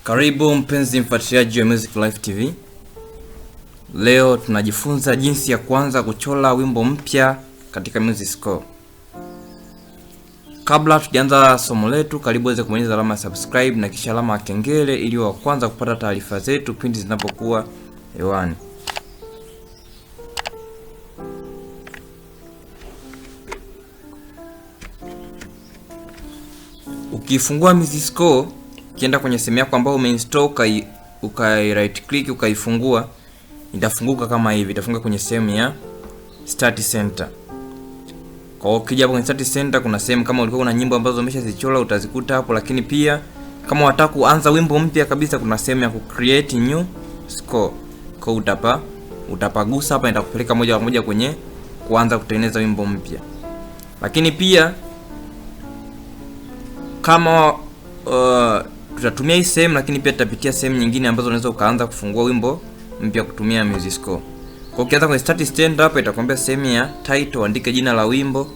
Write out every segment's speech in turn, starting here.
Karibu mpenzi mfuatiliaji wa Music Life TV. Leo tunajifunza jinsi ya kuanza kuchora wimbo mpya katika Music Score. Kabla tujaanza somo letu, karibu uweze kubonyeza alama ya subscribe na kisha alama ya kengele ili wa kwanza kupata taarifa zetu pindi zinapokuwa hewani. Ukifungua Music Score, ukienda kwenye sehemu yako ambayo umeinstall ukai right click ukaifungua, itafunguka kama hivi. Itafunguka kwenye sehemu ya Start Center. Kwa hiyo ukija hapo kwenye Start Center, kuna sehemu kama ulikuwa una nyimbo ambazo umeshazichora utazikuta hapo, lakini pia kama unataka kuanza wimbo mpya kabisa, kuna sehemu ya create new score. Kwa utapagusa hapa, itakupeleka moja kwa moja kwenye kuanza kutengeneza wimbo mpya. Lakini pia kama tutatumia hii sehemu, lakini pia tutapitia sehemu nyingine ambazo unaweza ukaanza kufungua wimbo mpya kutumia Music Score. Kwa ukianza kwenye Start Center hapa, itakwambia sehemu ya title, andika jina la wimbo.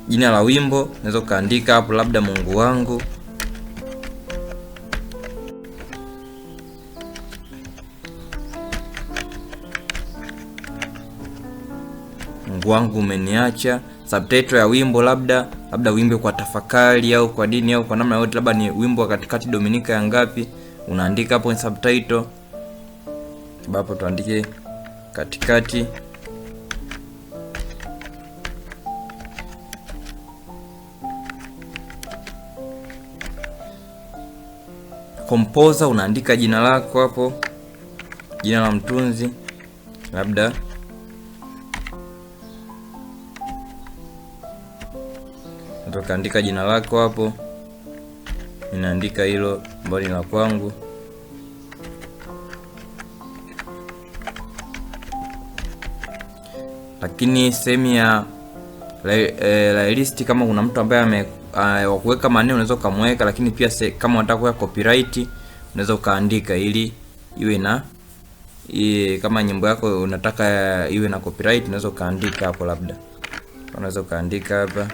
Jina la wimbo unaweza kaandika hapo labda Mungu wangu. Mungu wangu umeniacha. Subtitle ya wimbo labda wimbo kwa tafakari au kwa dini au kwa namna yote, labda ni wimbo wa katikati Dominika ya ngapi, unaandika hapo kwenye subtitle. Hapo tuandike katikati. Composer unaandika jina lako hapo, jina la mtunzi labda kaandika jina lako hapo, ninaandika hilo ambalo ni la kwangu. Lakini sehemu ya playlist, kama kuna mtu ambaye wa kuweka maneno unaweza kumweka, lakini pia kama unataka kuweka copyright unaweza ukaandika ili iwe na kama nyimbo yako unataka iwe na copyright unaweza ukaandika hapo, labda unaweza ukaandika hapa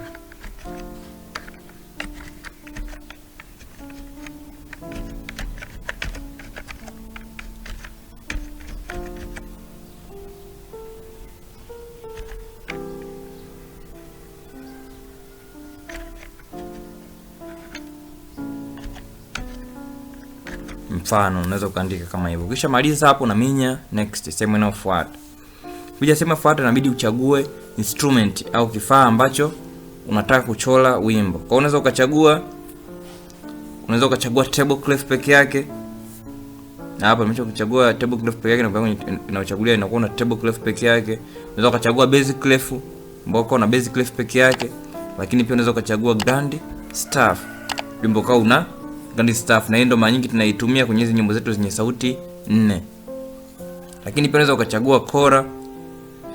mfano, unaweza ukaandika kama hivyo. Kisha maliza hapo na minya next, sehemu inayofuata. Kuja sehemu inayofuata inabidi uchague instrument au kifaa ambacho unataka kuchora wimbo. Kwa unaweza ukachagua treble clef peke yake. Na hapa nimechagua treble clef peke yake, na inachagulia inakuwa na treble clef peke yake. Unaweza ukachagua bass clef ambao na bass clef peke yake, lakini pia unaweza ukachagua grand staff wimbo kwa una grand staff, na ndio mara nyingi tunaitumia kwenye hizo nyimbo zetu zenye sauti 4. Lakini pia unaweza ukachagua kora,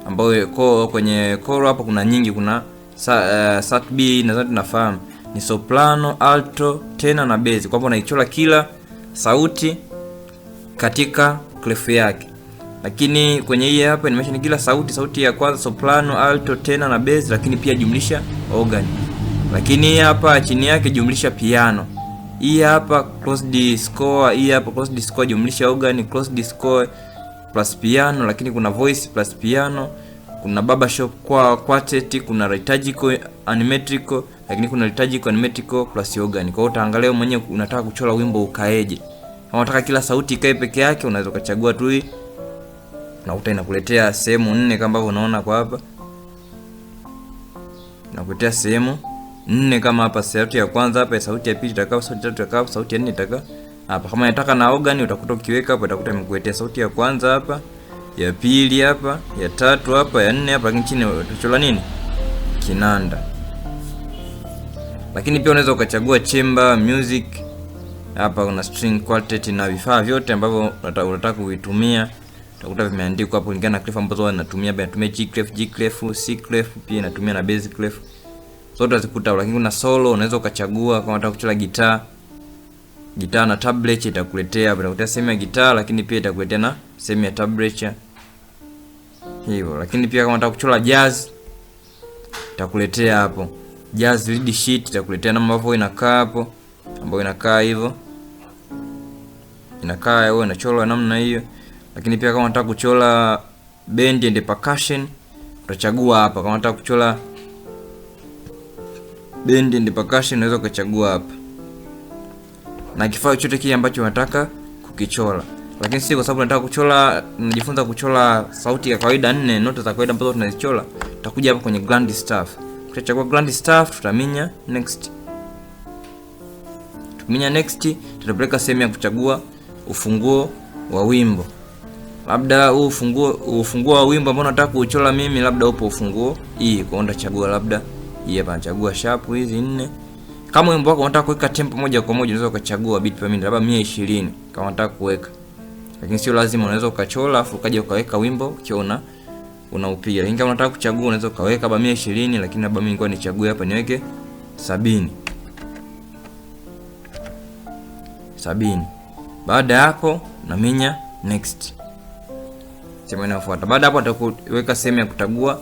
ambayo kwenye kora hapa kuna nyingi, kuna sat B na zote tunafahamu ni soprano, alto, tenor na bass, kwamba unaichora kila sauti katika clef yake. Lakini kwenye hii hapa nimesha kila sauti ya kwanza soprano, alto, tenor na bass, lakini pia jumlisha organ. Lakini hapa chini yake jumlisha piano. Hii hapa closed score, hii hapa closed score jumlisha organ, closed score plus piano, lakini kuna voice plus piano, kuna barbershop kwa quartet, kuna liturgical animatrical, lakini kuna liturgical animatrical plus organ. Kwa hiyo utaangalia mwenyewe unataka kuchora wimbo ukaeje. Kama unataka kila sauti ikae peke yake, unaweza kuchagua tu hii na inakuletea sehemu 4 kama ambavyo unaona kwa hapa. Inakuletea sehemu 4 kama hapa, sauti ya kwanza hapa, sauti ya pili itakaa, sauti ya tatu itakaa, sauti ya 4 itakaa hapa. Kama unataka na organ utakuta ukiweka hapo utakuta imekuletea sauti ya kwanza hapa, ya pili hapa, ya tatu hapa, ya 4 hapa, lakini chini utachora nini? Kinanda. Lakini pia unaweza ukachagua chamber music. Hapa kuna string quartet na vifaa vyote ambavyo unataka kuvitumia. Utakuta vimeandikwa hapo kulingana na clef ambazo wanatumia. Natumia G clef, C clef, pia natumia na bass clef. Zote utazikuta. Lakini kuna solo unaweza ukachagua kama unataka kuchora gitaa na tablet, itakuletea hapo, itakuletea sehemu ya gitaa, lakini pia itakuletea na sehemu ya tablet hivyo. Lakini pia kama unataka kuchora jazz itakuletea hapo jazz lead sheet, itakuletea namna ambavyo inakaa hapo, ambayo inakaa hivyo inakaa wewe inachora namna hiyo. Lakini pia kama unataka kuchora bend and percussion utachagua hapa. Kama unataka kuchora bend and percussion unaweza kuchagua hapa, na kifaa chochote kile ambacho unataka kukichora. Lakini si kwa sababu nataka kuchora, najifunza kuchora sauti ya kawaida 4 nota za kawaida ambazo tunazichora, tutakuja hapa kwenye grand staff. Tutachagua grand staff, tutaminya next. Tukiminya next, tutapeleka sehemu ya kuchagua ufunguo wa wimbo. Labda huu ufunguo wa wimbo ambao nataka kuchora mimi, labda upo ufunguo hii, kwa onda chagua labda hii hapa, nachagua sharp hizi 4. Kama wimbo wako unataka kuweka tempo moja kwa moja, unaweza ukachagua beat per minute labda 120 kama unataka kuweka. Lakini sio lazima, unaweza ukachora afu ukaja ukaweka wimbo ukiona unaupiga. Lakini kama unataka kuchagua unaweza ukaweka labda 120, lakini labda mimi ngoja nichague hapa niweke 70. Baada ya hapo naminya next. Sema inafuata. Baada hapo atakuweka sehemu ya kutagua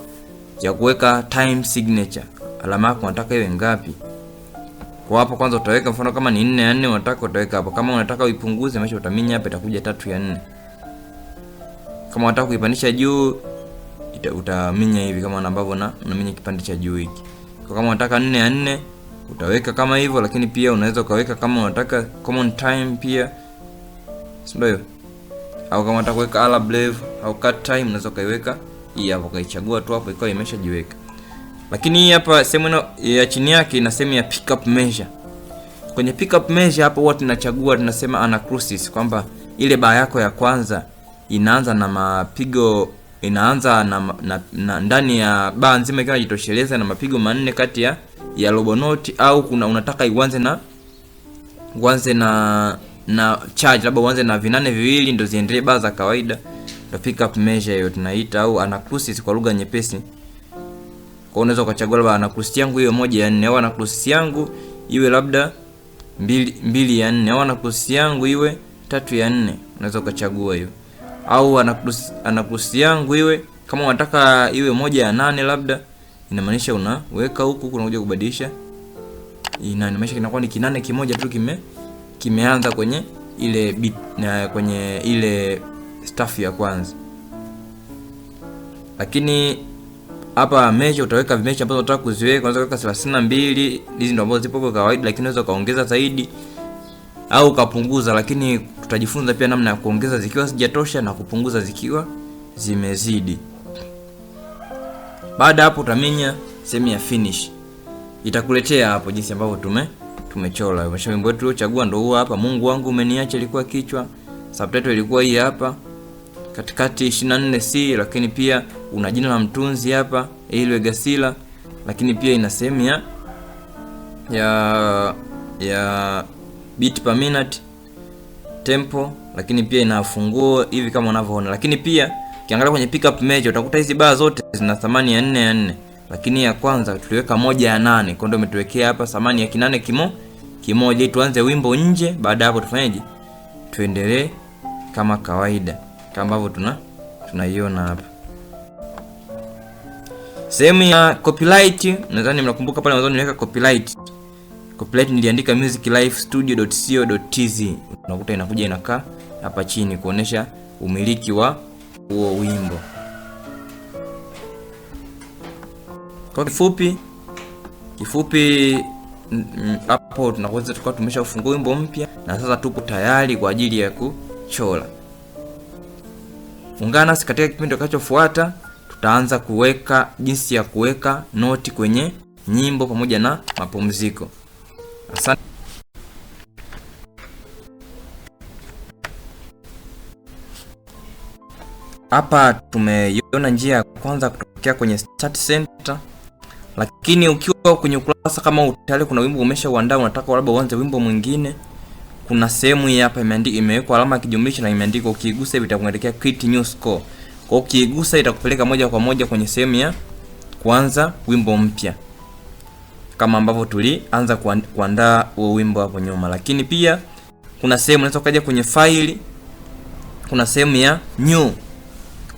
ya kuweka time signature. Alama yako unataka iwe ngapi? Kwa hapo kwanza utaweka mfano kama ni 4 ya 4 unataka utaweka hapo. Kama unataka uipunguze maana utaminya hapa itakuja 3 ya 4. Kama unataka kuipandisha juu utaminya hivi kama ambavyo unaminya kipande cha juu hiki. Kwa kama unataka 4 ya 4 utaweka kama hivyo, lakini pia unaweza ukaweka kama unataka common time pia. Sio? Au kama unataka kuweka ala brave au cut time unaweza kaiweka hii hapo, kaichagua tu hapo ikawa imeshajiweka. Lakini hapa sehemu ya chini yake ina sehemu ya pick up measure. Kwenye pick up measure hapo huwa tunachagua, tunasema anacrusis, kwamba ile baa yako ya kwanza inaanza na mapigo, inaanza na ndani ya baa nzima ikiwa inajitosheleza na mapigo 4 kati ya robo note, au kuna unataka uanze na charge, labda uanze na vinane viwili ndio ziendelee baa za kawaida. Ndio pick up measure hiyo tunaita, au anacrusis kwa lugha nyepesi. Kwa unaweza ukachagua labda anacrusis yangu iwe 1 ya 4, au anacrusis yangu iwe labda 2 ya 4, au anacrusis yangu iwe 3 ya 4. Unaweza ukachagua hiyo. Au anacrusis yangu iwe kama unataka iwe 1 ya 8 labda, inamaanisha unaweka huku unakuja kubadilisha. Inamaanisha kinakuwa ni kinane kimoja tu kimeanza kwenye ile beat na kwenye ile staff ya kwanza. Lakini hapa measure utaweka measure ambazo unataka kuziweka. Unaweza kuweka 32, hizi ndio ambazo zipo kwa kawaida, lakini unaweza kaongeza zaidi au kapunguza. Lakini tutajifunza pia namna ya kuongeza zikiwa zijatosha na kupunguza zikiwa zimezidi. Baada hapo utaminya sehemu ya finish. Itakuletea hapo jinsi ambavyo tumechora. Wimbo wetu uliochagua ndio huo hapa. Mungu wangu umeniacha ilikuwa kichwa. Subtitle ilikuwa hii hapa. Katikati 24C, lakini pia una jina la mtunzi hapa, Elwe Gasila. Lakini pia ina sehemu ya beat per minute, tempo, lakini pia ina funguo hivi kama unavyoona. Lakini pia ukiangalia kwenye pick up measure utakuta hizi baa zote zina thamani ya 4 ya 4. Lakini ya kwanza tuliweka 1 ya 8, kwa ndio umetuwekea hapa thamani ya kinane kimoja ili tuanze wimbo nje. Baada hapo tufanyeje? Tuendelee kama kawaida kama ambavyo tunaiona hapa. Sehemu ya copyright, nadhani mnakumbuka pale mwanzo niliweka copyright. Copyright niliandika musiclifestudio.co.tz. Unakuta inakuja inakaa hapa chini kuonesha umiliki wa huo wimbo. Kwa kifupi hapo tunaweza tukao tumeshafungua wimbo mpya na sasa tupo tayari kwa ajili ya kuchora. Ungana nasi katika kipindi kitakachofuata. Tutaanza kuweka jinsi ya kuweka noti kwenye nyimbo pamoja na mapumziko. Asante. Hapa tumeiona njia ya kwanza kutokea kwenye start center. Lakini ukiwa kwenye ukurasa kama tayari kuna wimbo umeshauandaa, unataka labda uanze wimbo mwingine, kuna sehemu hii hapa imewekwa alama ya kijumlisha na imeandikwa ukigusa hivi itakuletea create new score. Kwa ukigusa itakupeleka moja kwa moja kwenye sehemu ya kuanza wimbo mpya, kama ambavyo tulianza kuandaa huo wimbo hapo nyuma. Lakini pia kuna sehemu unaweza kaja kwenye file, kuna sehemu ya new.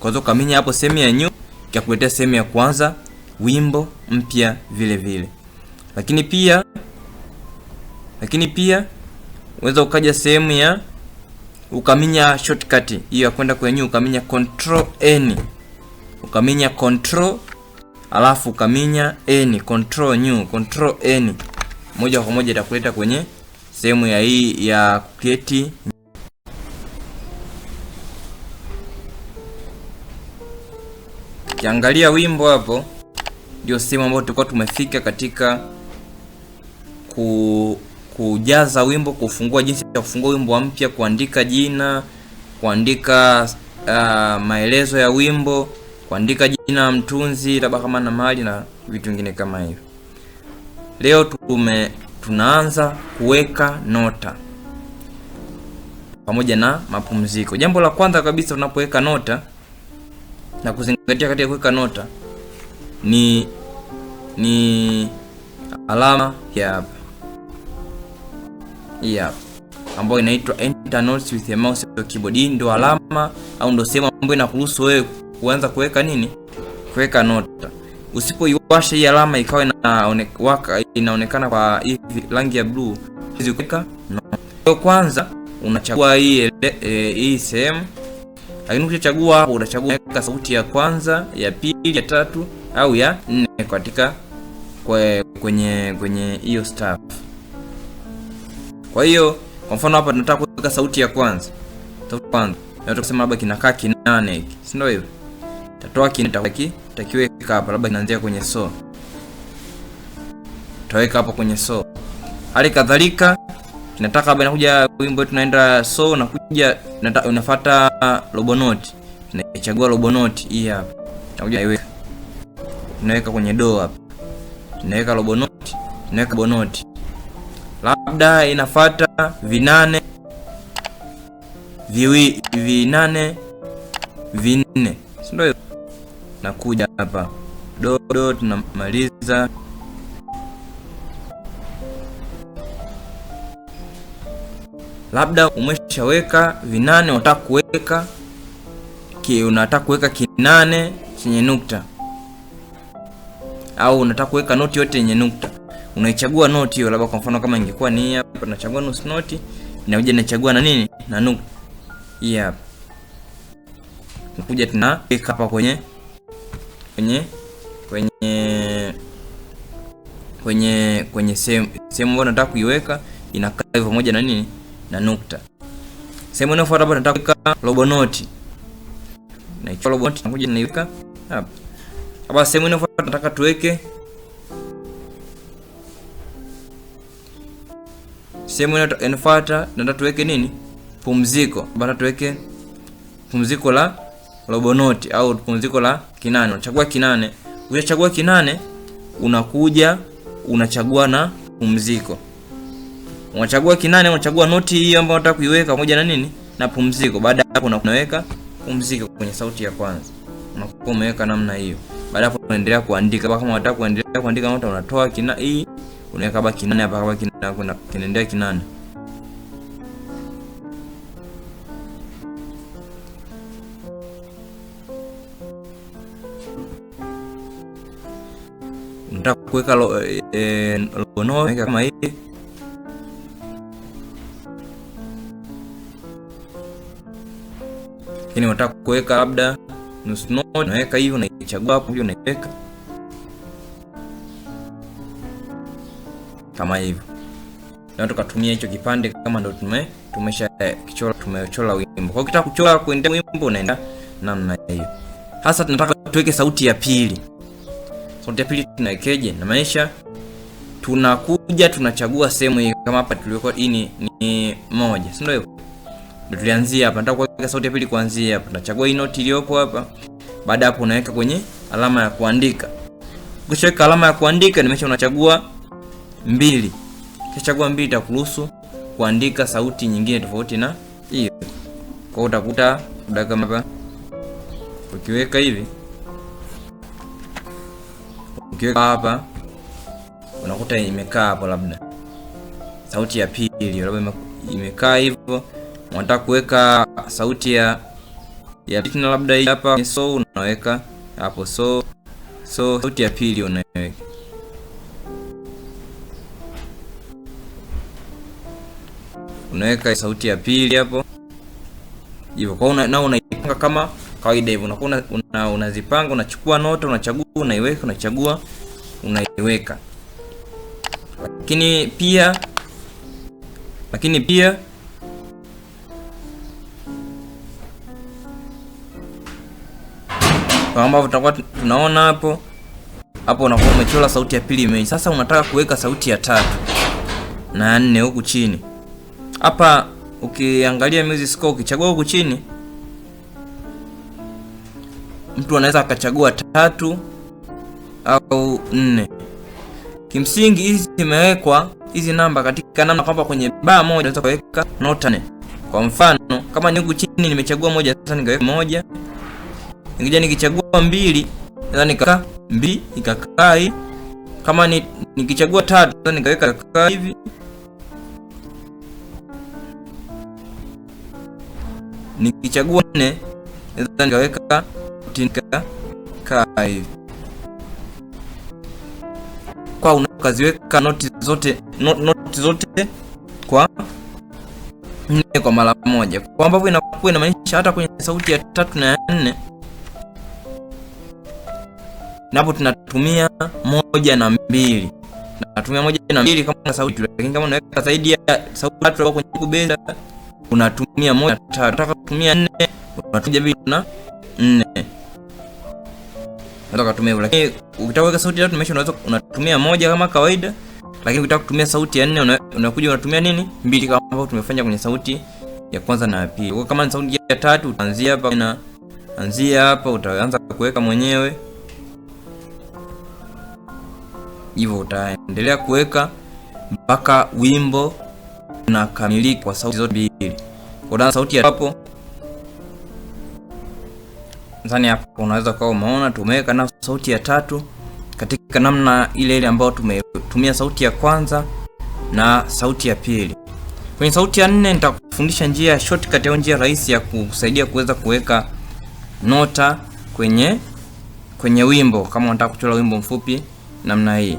Kwa hiyo kaminya hapo sehemu ya new ikakuletea sehemu ya kuanza wimbo mpya vile vile. Lakini pia unaweza ukaja sehemu ya ukaminya shortcut hiyo ya kwenda kwenye ukaminya control N, ukaminya control alafu ukaminya N, control new, control N, moja kwa moja itakuleta kwenye sehemu ya hii ya create. Kiangalia wimbo hapo, ndio sehemu ambayo tulikuwa tumefika katika kujaza wimbo, kufungua, jinsi ya kufungua wimbo mpya, kuandika jina, kuandika maelezo ya wimbo, kuandika jina la mtunzi labda kama na mahali na vitu vingine kama hivyo. Leo tunaanza kuweka nota pamoja na mapumziko. Jambo la kwanza kabisa unapoweka nota na kuzingatia katika kuweka nota ni alama ya hapa. Hii hapa ambayo inaitwa enter notes with a mouse or keyboard. Hii ndio alama au ndio sehemu ambayo inakuruhusu wewe kuanza kuweka nini? Kuweka nota. Usipoiwasha hii alama ikawa inaonekana kwa hivi rangi ya blue, hizi kuweka nota. Kwa kwanza unachagua hii sehemu. Lakini ukichagua hapo utachagua kuweka sauti ya kwanza, ya pili, ya tatu au ya nne katika kwenye hiyo staff. Kwa hiyo kwa mfano hapa tunataka kuweka sauti ya kwanza. Sauti ya kwanza. Nataka kusema labda kinakaa kinane hiki. Si ndio hivyo? Tatoa takiweka hapa labda kinaanzia kwenye so. Tutaweka hapo kwenye so. Hali kadhalika tunataka labda inakuja wimbo tunaenda so na kuja unafuata robo note. Tunachagua robo note hii hapa. Tunakuja iweka. Tunaweka kwenye do hapa. Tunaweka robo note, tunaweka robo note. Labda inafuata vinane vinne. Ndio nakuja hapa do tunamaliza. Labda umeshaweka vinane, unataka kuweka kinane chenye nukta, au unataka kuweka noti yote yenye nukta. Unaichagua noti hiyo, labda kwa mfano kama ingekuwa ni hapa, nachagua nusu noti, inakuja nachagua na nini? Na nukta. Hii hapa. Tunakuja tunaweka hapa kwenye sehemu ambayo nataka kuiweka, inakaa hivyo pamoja na nini? Na nukta. Sehemu inayofuata hapa nataka kuweka robo noti. Naichukua robo noti, nakuja naiweka hapa. Hapa sehemu inayofuata nataka tuweke sehemu inayofuata nataka tuweke nini? Pumziko. Bado tuweke pumziko la robo noti au pumziko la kinane. Unachagua kinane. Ukishachagua kinane unakuja unachagua na pumziko. Unachagua kinane, unachagua noti hiyo ambayo unataka kuiweka pamoja na nini? Na pumziko. Baada hapo unaweka pumziko kwenye sauti ya kwanza. Unakuwa umeweka namna hiyo. Baada hapo unaendelea kuandika. Kama unataka kuendelea kuandika nota unatoa hii, unaweka hapa kinane hapa kama kinane kinaendelea kinane. Unataka kuweka robo note kama hii. Lakini unataka kuweka labda nusu note, unaweka hiyo, unaichagua hapo hiyo, unaiweka kama hivyo. Na tukatumia hicho kipande kama ndo tumechora wimbo. Kwa ukitaka kuchora kuendelea wimbo unaenda namna hiyo. Hasa tunataka tuweke sauti ya pili. Sauti ya pili tunawekeje? Na maisha tunakuja tunachagua sehemu hii kama hapa tuliweka hii ni moja. Si ndio hivyo? Ndio tulianzia hapa. Nataka kuweka sauti ya pili kuanzia hapa. Tunachagua hii noti iliyopo hapa. Baada hapo unaweka kwenye alama ya kuandika. Ukishaweka alama ya kuandika nimesha unachagua 2. Ukishachagua 2 itakuruhusu kuandika sauti nyingine tofauti na hiyo. Kwa utakuta kama hapa ukiweka hivi, ukiweka hapa unakuta imekaa hapo labda sauti ya pili labda imekaa hivyo. Unataka kuweka sauti ya tena labda hii hapa so unaweka hapo so sauti ya pili unaweka. Unaweka sauti ya pili hapo. hivyo. Kwa hiyo nao unaipanga kama kawaida hivyo, unakuwa unazipanga, unachukua nota, unachagua, unaiweka, unachagua, unaiweka. Lakini pia kwa ambavyo tutakuwa tunaona hapo unakuwa umechora sauti ya pili image. Sasa unataka kuweka sauti ya 3 na 4 huku chini. Hapa ukiangalia music score, ukichagua huku chini, mtu anaweza akachagua 3 au 4. Kimsingi hizi zimewekwa hizi namba katika namna kwamba kwenye bar moja unaweza kuweka nota 4. Kwa mfano kama ni huku chini nimechagua 1, sasa ningaweka 1. Nikija nikichagua 2, sasa nikaweka 2 ikakaa hii. Kama nikichagua 3, sasa nikaweka kaa hivi. Nikichagua 4, sasa nikaweka kaa hivi. Kwa unaziweka noti zote kwa 4 kwa mara moja, kwa ambapo inakuwa inamaanisha hata kwenye sauti ya 3 na 4 napo tunatumia 1 na 2. Tunatumia 1 na 2 kama sauti, lakini kama unaweka zaidi ya sauti 3 au kwenye kubeza unatumia 1 na 3. Unataka kutumia 4 unatumia 2 na 4. Unataka kutumia, lakini ukitaka kuweka sauti ya 3 unaweza unatumia 1 kama kawaida, lakini ukitaka kutumia sauti ya 4 unakuja unatumia nini? 2 kama ambavyo tumefanya kwenye sauti ya kwanza na ya pili. Kwa kama ni sauti ya 3 utaanzia hapa na anzia hapa, utaanza kuweka mwenyewe. Hivyo utaendelea kuweka mpaka wimbo unakamilika kwa sauti zote mbili. Kwa sauti ya hapo ndani hapo unaweza kwa umeona tumeweka na sauti ya 3 katika namna ile ambayo tumetumia sauti ya kwanza na sauti ya pili. Kwenye sauti ya 4 nitakufundisha njia shortcut au njia rahisi ya kusaidia kuweza kuweka nota kwenye wimbo, kama unataka kuchora wimbo mfupi namna hii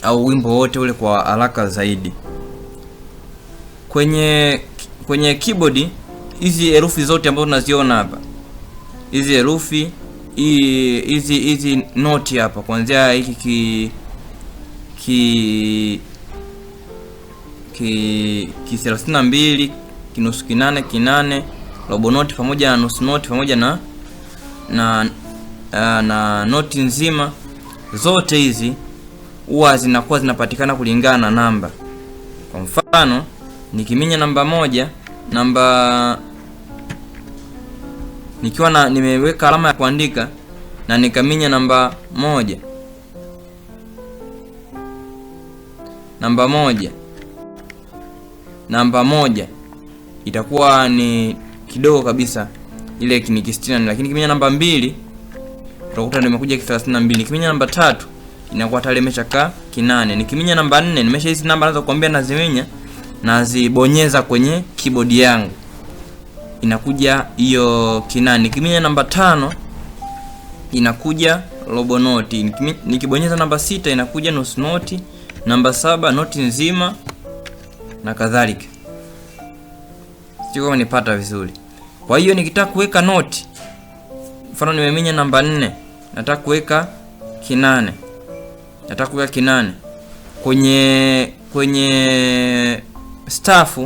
au wimbo wote ule kwa haraka zaidi. Kwenye keyboard hizi herufi zote ambazo tunaziona hapa, hizi herufi hizi noti hapa, kuanzia hiki ki 32, kinusu, kinane, kinane, robo noti pamoja na nusu noti pamoja na noti nzima, zote hizi huwa zinakuwa zinapatikana kulingana na namba. Kwa mfano nikiminya namba 1, nikiwa nimeweka alama ya kuandika na nikaminya namba 1, namba moja itakuwa ni kidogo kabisa, ile ni 64, lakini nikiminya namba 2 utakuta nimekuja 32. Nikiminya namba 3 inakuwa tayari imeshakaa kinane. Nikiminya namba 4, nimesha hizi namba nazo kuambia naziminya na zibonyeza kwenye keyboard yangu, inakuja hiyo kinane. Nikiminya namba 5 inakuja robo noti. Nikibonyeza namba 6 inakuja nusu noti, namba 7 noti nzima na kadhalika. Sio kama nipata vizuri. Kwa hiyo nikitaka kuweka noti, mfano nimeminya namba 4, nataka kuweka kinane. Kwenye staff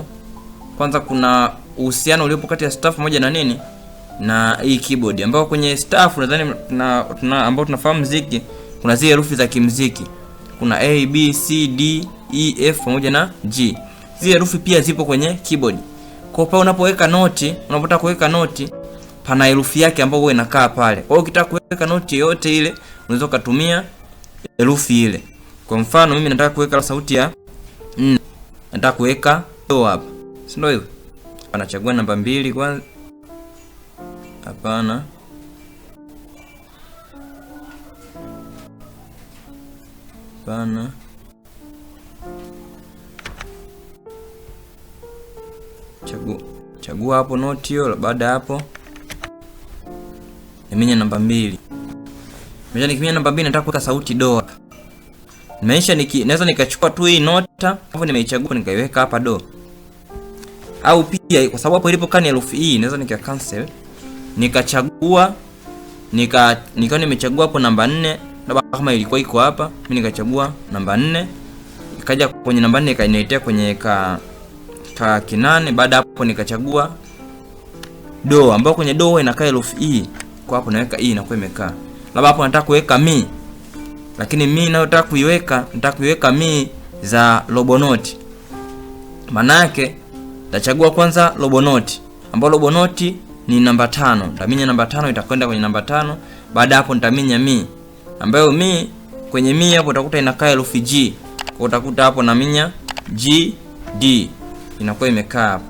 kwanza kuna uhusiano uliopo kati ya staff moja na nini na hii keyboard, ambao kwenye staff nadhani ambao tunafahamu muziki kuna zile herufi za kimuziki, kuna A, B, C, D, E, F pamoja na G. Zile herufi pia zipo kwenye keyboard. Kwa hiyo unapotaka kuweka noti pana herufi yake ambayo huwa inakaa pale. Kwa hiyo ukitaka kuweka noti yote ile unaweza kutumia herufi ile. Kwa mfano mimi nataka kuweka sauti ya 4. Nataka kuweka do hapa. Si ndio hivyo? Anachagua namba 2 kwanza. Hapana. Chagua hapo noti hiyo. Baada hapo nimenya namba 2. Nikiminya namba 2 nataka kuweka sauti do hapa. Naweza nikachukua tu hii nota hapo nimeichagua nikaiweka hapa do. Au pia kwa sababu hapo ilipokaa ni herufi E, naweza nika cancel, nikachagua nikawa nimechagua hapo namba 4, labda kama ilikuwa iko hapa, mimi nikachagua namba 4, ikaja kwenye namba 4 ikaniletea kwenye ka kinane. Baada hapo nikachagua do, ambao kwenye do inakaa herufi E, kwa hapo naweka E inakuwa imekaa. Labda hapo nataka kuweka mi, lakini mi ninayotaka kuiweka mi za robo note. Maana yake nitachagua kwanza robo note, ambao robo note ni namba 5. Nitaminya namba 5 itakwenda kwenye namba 5. Baada hapo nitaminya mi, ambayo mi kwenye mi hapo utakuta inakaa herufi G. Kwa utakuta hapo naminya G D, inakuwa imekaa hapo.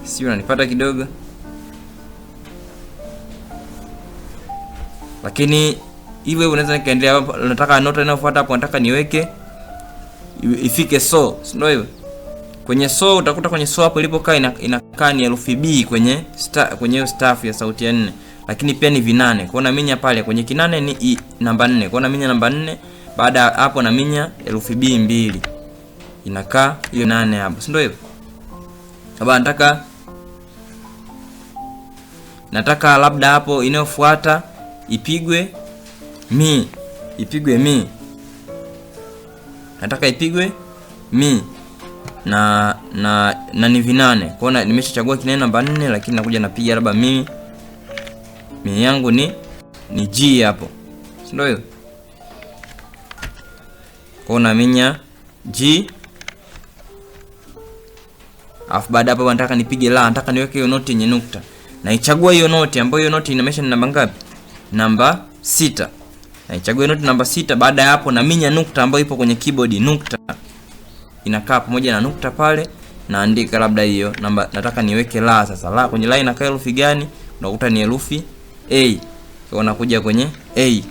Sio, unanipata kidogo? Lakini hivyo unaweza nikaendelea. Nataka nota inayofuata hapo nataka niweke ifike so, ndio hivyo. Kwenye so utakuta kwenye so hapo ilipokaa inakaa ni herufi B kwenye kwenye staff ya sauti ya 4, lakini pia ni vinane. Kwa na minya pale kwenye kinane ni namba 4. Kwa na minya namba 4. Baada hapo na minya herufi B 2, inakaa hiyo 8 hapo, si ndio hivyo? Hapa nataka labda hapo inayofuata ipigwe mi, nataka ipigwe mi na ni vinane. Kwa hiyo nimeshachagua kinane namba 4, lakini nakuja napiga labda mi yangu ni G hapo, si ndio hiyo? Kwa hiyo naminya G. Alafu baada hapo nataka nipige la, nataka niweke hiyo note yenye nukta. Na ichagua hiyo note ambayo hiyo note inamesha ni namba ngapi? Namba 6. Na ichagua hiyo note namba 6. Baada ya hapo naminya nukta ambayo ipo kwenye keyboard, nukta inakaa pamoja na nukta pale, naandika labda hiyo namba nataka niweke la. Sasa la kwenye la inakaa herufi gani? Unakuta ni herufi A. Kwa unakuja kwenye A.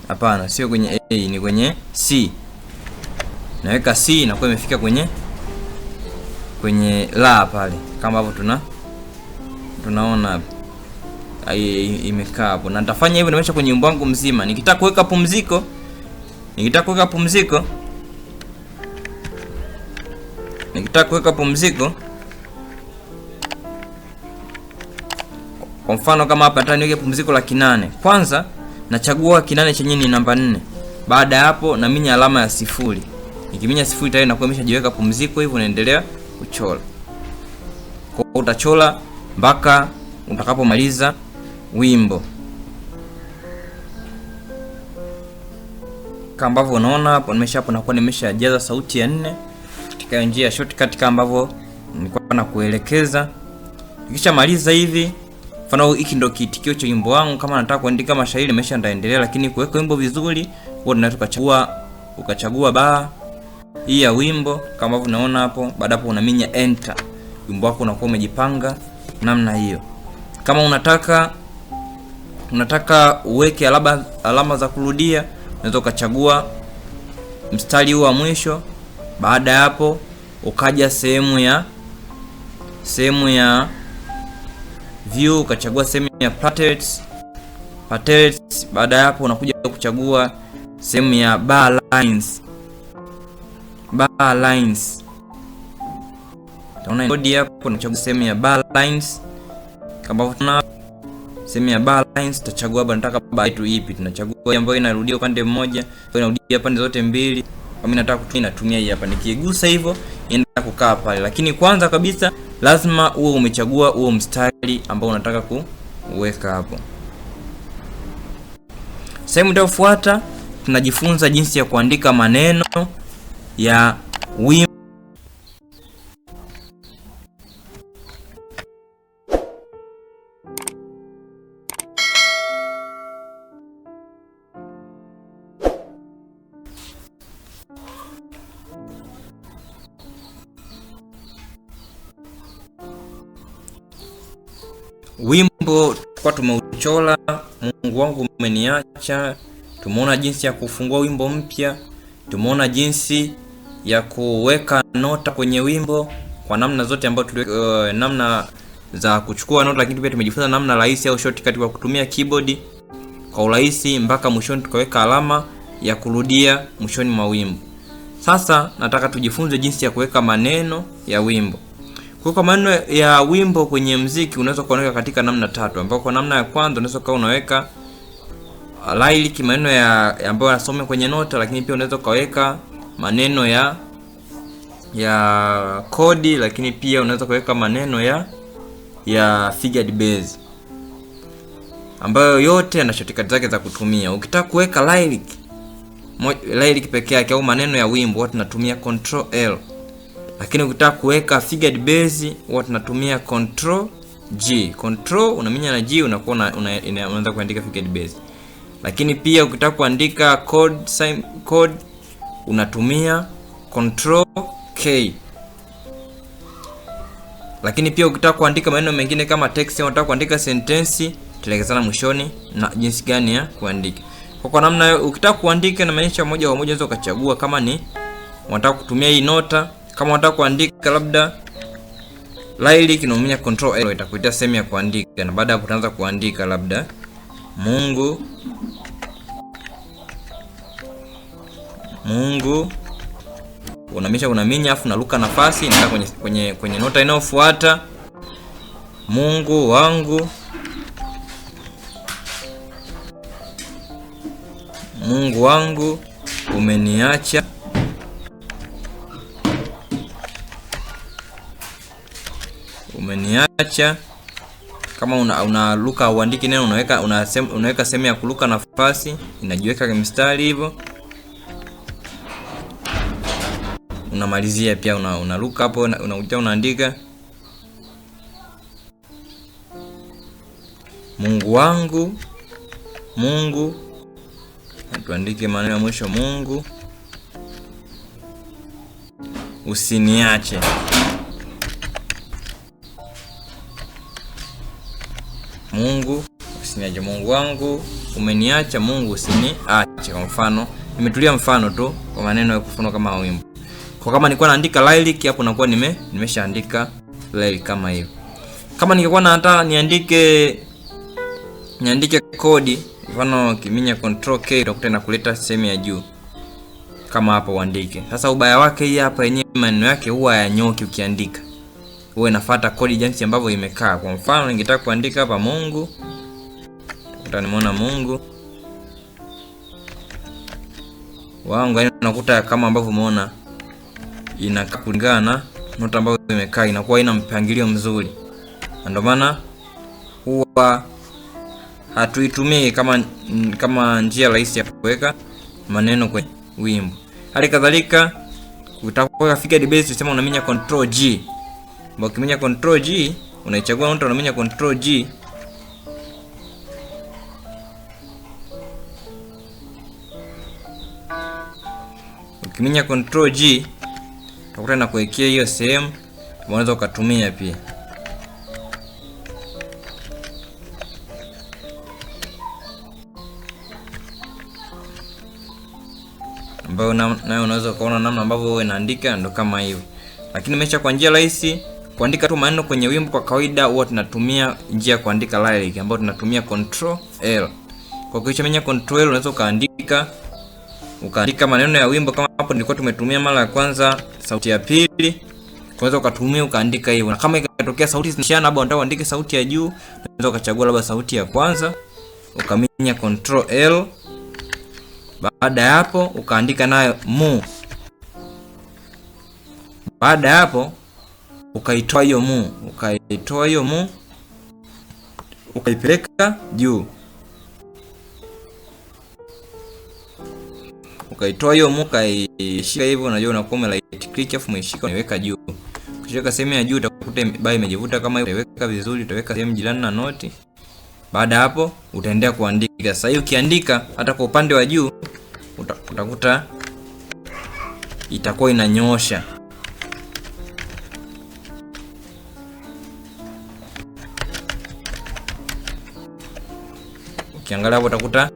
Hapana, sio kwenye A, ni kwenye C. Naweka C inakuwa imefika kwenye la pale, kama hapo tunaona hapo imekaa hapo. Na nitafanya hivyo nimesha kwenye wimbo wangu mzima. Nikitaka kuweka pumziko, kwa mfano kama hapa nataka niweke pumziko la kinane. Kwanza nachagua kinane chenye ni namba 4. Baada ya hapo naminya alama ya 0. Nikiminya 0 tayari inakuwa imeshajiweka pumziko. Hivyo unaendelea kuchora. Kwa utachora mpaka utakapomaliza wimbo. Kama ambavyo unaona hapo nakuwa nimeshajaza sauti ya 4 katika njia ya shortcut kama ambavyo nilikuwa nakuelekeza. Nikishamaliza hivi, mfano hiki ndio kiitikio cha wimbo wangu. Kama nataka kuandika mashairi ndaendelea, lakini kuweka wimbo vizuri huwa tunachagua ukachagua ba hii ya wimbo kama ambavyo unaona hapo. Baada hapo unaminya enter. Wimbo wako unakuwa umejipanga namna hiyo. Kama unataka uweke alama za kurudia, unaweza ukachagua mstari huu wa mwisho. Baada ya hapo ukaja sehemu ya view, ukachagua sehemu ya patterns. Baada ya hapo unakuja kuchagua sehemu ya bar lines. Utaona kodi hapo, unachagua sehemu ya bar lines. Kama tuna sehemu ya bar lines, tutachagua hapa nataka bar yetu ipi. Tunachagua ambayo inarudia upande mmoja, inarudia pande zote mbili. Kama nataka natumia hii hapa, nikigusa hivyo inaenda kukaa pale. Lakini kwanza kabisa lazima uwe umechagua huo mstari ambao unataka kuweka hapo. Sehemu inayofuata tunajifunza jinsi ya kuandika maneno ya wimbo. Wimbo kwa tumeuchora, Mungu wangu umeniacha. Tumeona jinsi ya kufungua wimbo mpya. Tumeona jinsi ya kuweka nota kwenye wimbo kwa namna zote ambazo namna za kuchukua nota, lakini pia tumejifunza namna rahisi au shortcut kwa kutumia keyboard kwa urahisi mpaka mwishoni tukaweka alama ya kurudia mwishoni mwa wimbo. Sasa nataka tujifunze jinsi ya kuweka maneno ya wimbo. Kuweka maneno ya wimbo kwenye muziki unaweza kuweka katika namna tatu, ambapo kwa namna ya kwanza unaweza kuwa unaweka lyric, maneno ya ambayo yanasoma kwenye nota, lakini pia unaweza kaweka maneno ya kodi, lakini pia unaweza kuweka maneno ya figured bass, ambayo yote yana shortcut zake za kutumia. Ukitaka kuweka lyric peke yake au maneno ya wimbo huwa tunatumia Control L, lakini ukitaka kuweka figured bass huwa tunatumia Control G. Control unaminya na G, unakuwa unaanza kuandika figured bass. Lakini pia ukitaka kuandika chord unatumia Control K. Lakini pia ukitaka kuandika maneno mengine kama text au unataka kuandika sentence, tuelekezana mwishoni na jinsi gani ya kuandika. Kwa namna ukitaka kuandika na maanisha moja kwa moja, unaweza ukachagua kama ni unataka kutumia hii nota. Kama unataka kuandika labda lyric, unatumia Control L, itakuletea sehemu ya kuandika, na baada ya hapo utaanza kuandika labda Mungu unaminya afu unaruka nafasi na kwenye nota inayofuata. Mungu wangu, Mungu wangu umeniacha, Kama unaruka uandiki neno, unaweka sehemu ya kuruka nafasi, inajiweka kwa mstari hivyo. Unamalizia pia unaruka hapo, unaandika Mungu wangu, Mungu, tuandike maneno ya mwisho, Mungu usiniache. Mungu usiniache, Mungu wangu umeniacha, Mungu usiniache. Kwa mfano, nimetulia mfano tu kwa maneno ya kufunua kama wimbo. Kwa kama nilikuwa naandika lyric hapo, nakuwa nimeshaandika lyric kama hiyo. Kama ningekuwa nataka niandike kodi, mfano kiminya Control K, utakuta inakuleta sehemu ya juu kama hapa uandike. Sasa ubaya wake hii hapa yenyewe maneno yake huwa yanyoki ukiandika. Huwa inafuata kodi jinsi ambavyo imekaa. Kwa mfano ningetaka kuandika hapa Mungu, utaniona Mungu wangu, yani unakuta kama ambavyo umeona inakaa kulingana na nota ambayo imekaa, inakuwa ina mpangilio mzuri. Ndio maana huwa hatuitumii kama njia rahisi ya kuweka maneno kwenye wimbo. Hali kadhalika utakuwa figured bass, tuseme unaminya Control G. Ukiminya Control G, unaichagua nota, unaminya Control G. Ukiminya Control G, utakuta na kuwekea hiyo sehemu, unaweza ukatumia pia. Ambayo nayo unaweza kuona namna ambavyo wewe unaandika ndio kama hiyo. Lakini mesha kwa njia rahisi kuandika tu maneno kwenye wimbo, kwa kawaida huwa tunatumia njia ya kuandika lyric ambayo tunatumia Control L. Kwa kuishamenya Control L, unaweza ukaandika maneno ya wimbo. Kama hapo nilikuwa tumetumia mara ya kwanza sauti ya pili, unaweza ukatumia ukaandika hivyo. Na kama ikatokea sauti zinashana, labda unataka uandike sauti ya juu, unaweza ukachagua labda sauti ya kwanza, ukaminya Control L. Baada ya hapo ukaandika nayo mu. Baada ya hapo ukaitoa hiyo mu, ukaipeleka juu. Ukaitoa hiyo mu, kaishika hivyo, unajua unakuwa right click afu umeshika unaweka juu. Ukishika sehemu ya juu utakuta bai imejivuta kama hiyo, utaweka vizuri, utaweka sehemu jirani na noti. Baada hapo utaendelea kuandika. Sasa hiyo ukiandika hata kwa upande wa juu utakuta itakuwa inanyoosha. Ukiangalia hapo utakuta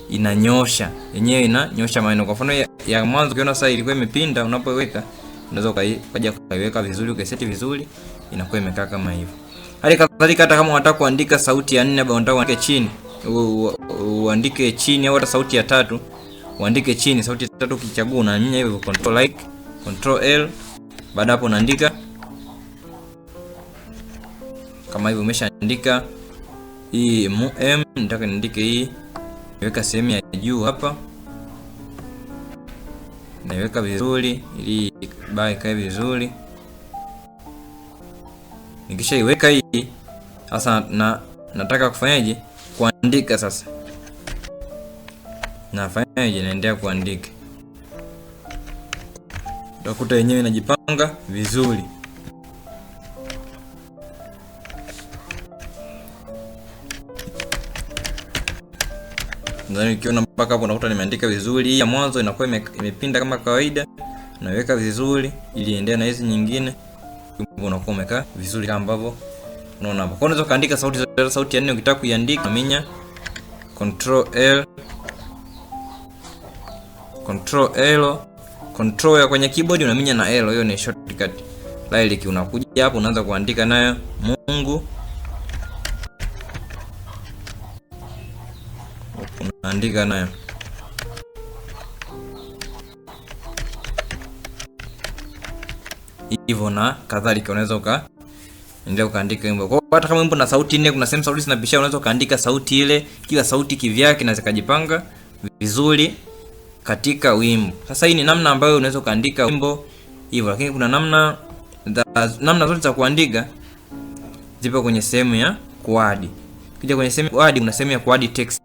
inanyosha. Yenyewe inanyosha maneno. Kwa mfano ya mwanzo ukiona sasa ilikuwa imepinda, unapoweka unaweza ukaja ukaiweka vizuri, ukaseti vizuri, inakuwa imekaa kama hivyo. Hali kadhalika hata kama unataka kuandika sauti ya 4 au unataka uandike chini, uandike chini au hata sauti ya 3, uandike chini sauti tatu. Ukichagua unaminya hivyo control like, control L. Baada hapo unaandika kama hivyo. Umeshaandika hii M, nataka niandike hii, niweka sehemu ya juu hapa, naiweka vizuri ili bar ikae vizuri. Nikisha iweka hii sasa, nataka kufanyaje? Kuandika sasa. Nafanyaje? Naendelea kuandika, utakuta yenyewe inajipanga vizuri. Ndani ukiona mpaka hapo unakuta nimeandika vizuri. Hii ya mwanzo inakuwa imepinda kama kawaida, naweka vizuri ili iendelee na hizi nyingine. Unakuwa umekaa vizuri kama ambavyo unaona hapo. Kwa unaweza kaandika sauti zote, sauti ya nne ukitaka kuiandika unaminya control L, control L, control ya kwenye keyboard unaminya na L, hiyo ni shortcut. Like unakuja hapo unaanza kuandika nayo Mungu, unaandika nayo hivyo na kadhalika. Unaweza endelea ukaandika wimbo. Kwa hata kama wimbo na sauti nne, kuna sehemu sauti zinapishana, unaweza kaandika sauti ile, kila sauti kivyake na zikajipanga vizuri katika wimbo. Sasa hii ni namna ambayo unaweza kaandika wimbo hivyo, lakini kuna namna zote za kuandika zipo kwenye sehemu ya kuadi. Kija kwenye sehemu ya kuadi, kuna sehemu ya kuadi text.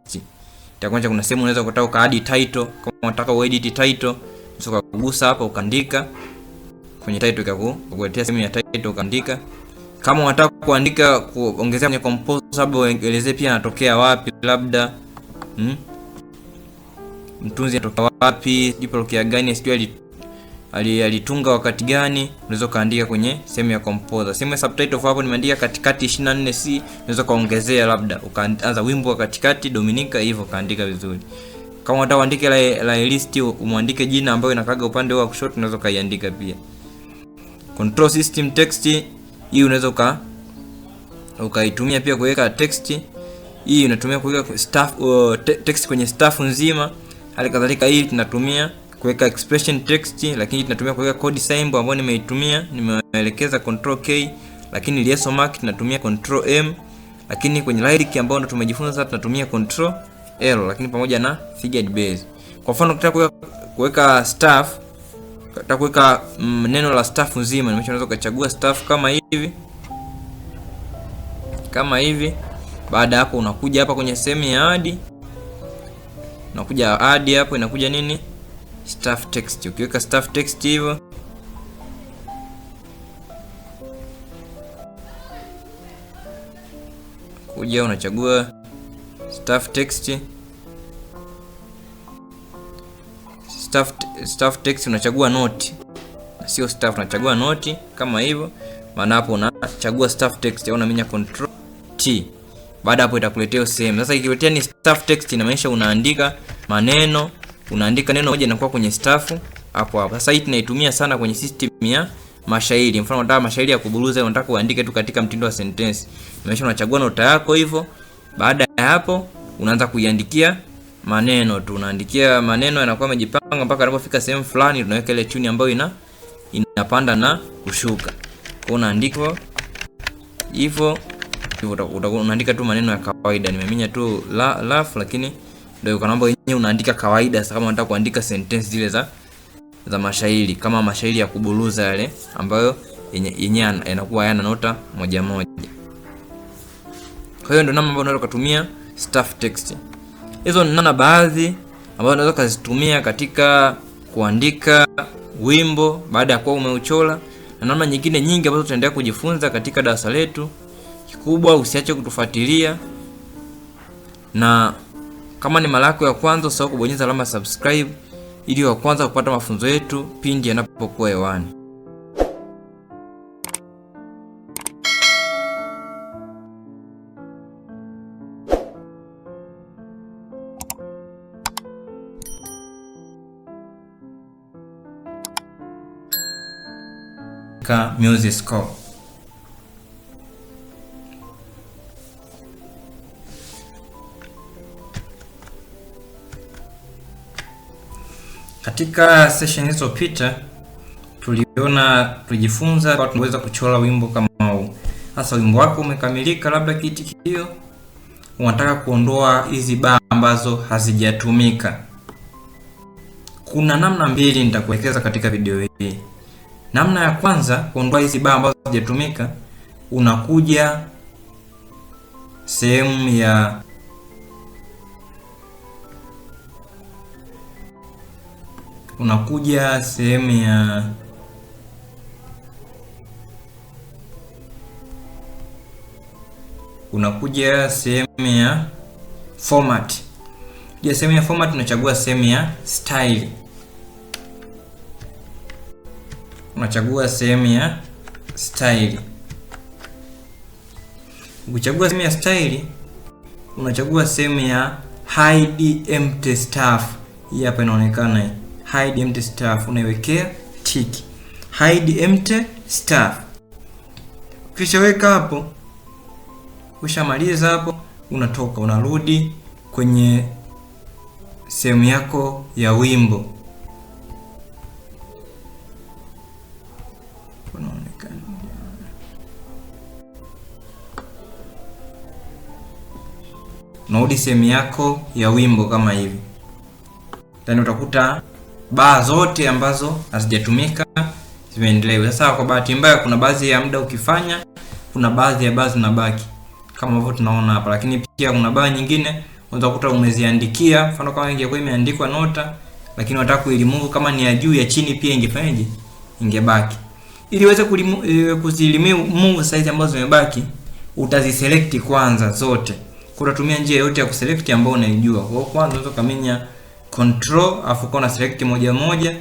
Itakuwa kuna sehemu unaweza kutaka ukaadi title, kama unataka uedit title, unaweza kugusa hapa ukaandika kwenye title ikakuletea sehemu ya title ukaandika. Kama unataka kuandika kuongezea kwenye compose, sababu uelezee pia anatokea wapi, labda mtunzi anatokea wapi, diplokia gani, sijui alitunga wakati gani, unaweza kaandika kwenye sehemu ya composer. Sehemu ya subtitle hapo nimeandika katikati 24C, unaweza kaongezea, labda ukaanza wimbo wa katikati Dominica, hivyo kaandika vizuri. Kama unataka uandike la list, umuandike jina ambayo inakaga upande wa kushoto, unaweza kaiandika pia. Control system text, hii unaweza ukaitumia pia kuweka text. Hii unatumia kuweka staff text kwenye staff nzima. Hali kadhalika hii tunatumia kuweka expression text, lakini tunatumia kuweka code symbol ambayo nimeelekeza control K, lakini lieso mark tunatumia control M, lakini kwenye lyric ambayo tumejifunza tunatumia control L, lakini pamoja na figured base. Kwa mfano ukitaka kuweka staff, ukitaka kuweka neno la staff nzima, unaweza kuchagua staff kama hivi. Baada hapo unakuja hapa kwenye sehemu ya add, unakuja add hapo, inakuja nini? Staff text. Ukiweka staff text hivyo, kuja unachagua staff text. Staff text unachagua note, sio staff, unachagua note kama hivyo. Maana hapo unachagua staff text au unaminya control T. Baada hapo itakuletea sehemu. Sasa ikiletea ni staff text, inamaanisha unaandika maneno, unaandika neno moja inakuwa kwenye staff hapo. Sasa hii tunaitumia sana kwenye system ya mashairi. Mfano unataka mashairi ya kuburuza, unataka uandike tu katika mtindo wa sentence, inamaanisha unachagua nota yako hivyo. Baada ya hapo unaanza kuiandikia maneno tu, unaandikia maneno yanakuwa yamejipanga mpaka unapofika sehemu fulani, tunaweka ile tune ambayo inapanda na kushuka. Kwa unaandika hivyo unaandika tu maneno ya kawaida. Nimeminya tu laugh, lakini ndio kwa namba yenyewe unaandika kawaida. Sasa kama unataka kuandika sentence zile za mashairi, kama mashairi ya kuburuza yale ambayo yenyewe yanakuwa yana nota moja moja. Kwa hiyo ndio namna ambayo unaweza kutumia staff text. Hizo ni namna baadhi ambazo unaweza kuzitumia katika kuandika wimbo baada ya kuwa umeuchora, na namna nyingine nyingi ambazo tutaendelea kujifunza katika darasa letu. Kikubwa usiache kutufuatilia, na kama ni mara yako ya kwanza usahau kubonyeza alama subscribe ili wa kwanza kupata mafunzo yetu pindi yanapokuwa hewani. Music score. Katika session zilizopita tulijifunza kwa tunaweza kuchora wimbo kama huu. Sasa wimbo wako umekamilika, labda kiitikio unataka kuondoa hizi baa ambazo hazijatumika. Kuna namna mbili nitakuelekeza katika video hii. Namna ya kwanza, kuondoa hizi baa ambazo hazijatumika, unakuja sehemu ya format. Sehemu ya format unachagua sehemu ya style. Unachagua sehemu ya style. Ukichagua sehemu ya style, unachagua sehemu ya hide empty stuff. Hii hapa inaonekana hii. Hide empty stuff, unaiwekea tick. Hide empty stuff. Ukishaweka hapo, ushamaliza hapo, unatoka unarudi kwenye sehemu yako ya wimbo. Unarudi sehemu yako ya wimbo kama hivi. Then utakuta baa zote ambazo hazijatumika zimeendelea. Sasa kwa bahati mbaya kuna baadhi ya muda ukifanya, kuna baadhi ya baa zinabaki kama hivyo tunaona hapa, lakini pia kuna baa nyingine unaweza kukuta umeziandikia, mfano kama ingekuwa imeandikwa nota lakini unataka kuilimove, kama ni ya juu ya chini pia ingefanyaje? Ingebaki. Ili uweze kuzilimove size ambazo zimebaki, utaziselect kwanza zote. Utatumia njia yote ya kuselect ambayo unaijua. Kwa kwanza unaweza kaminya control afu kuna select moja moja.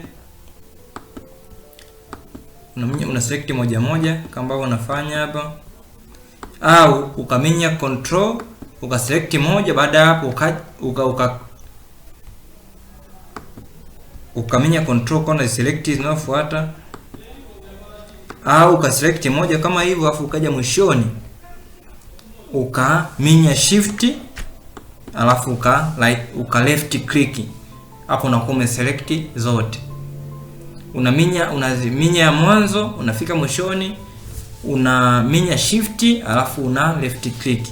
Una select moja moja kama ambavyo unafanya hapa. Au ukaminya control ukaselect moja, baada hapo ukaminya control kwa select zinazofuata. Au ukaselect moja kama hivyo afu ukaja mwishoni ukaminya shift alafu uka left click. Hapo unakuwa umeselect zote. Unaziminya ya mwanzo, unafika mwishoni, unaminya shift alafu una left click.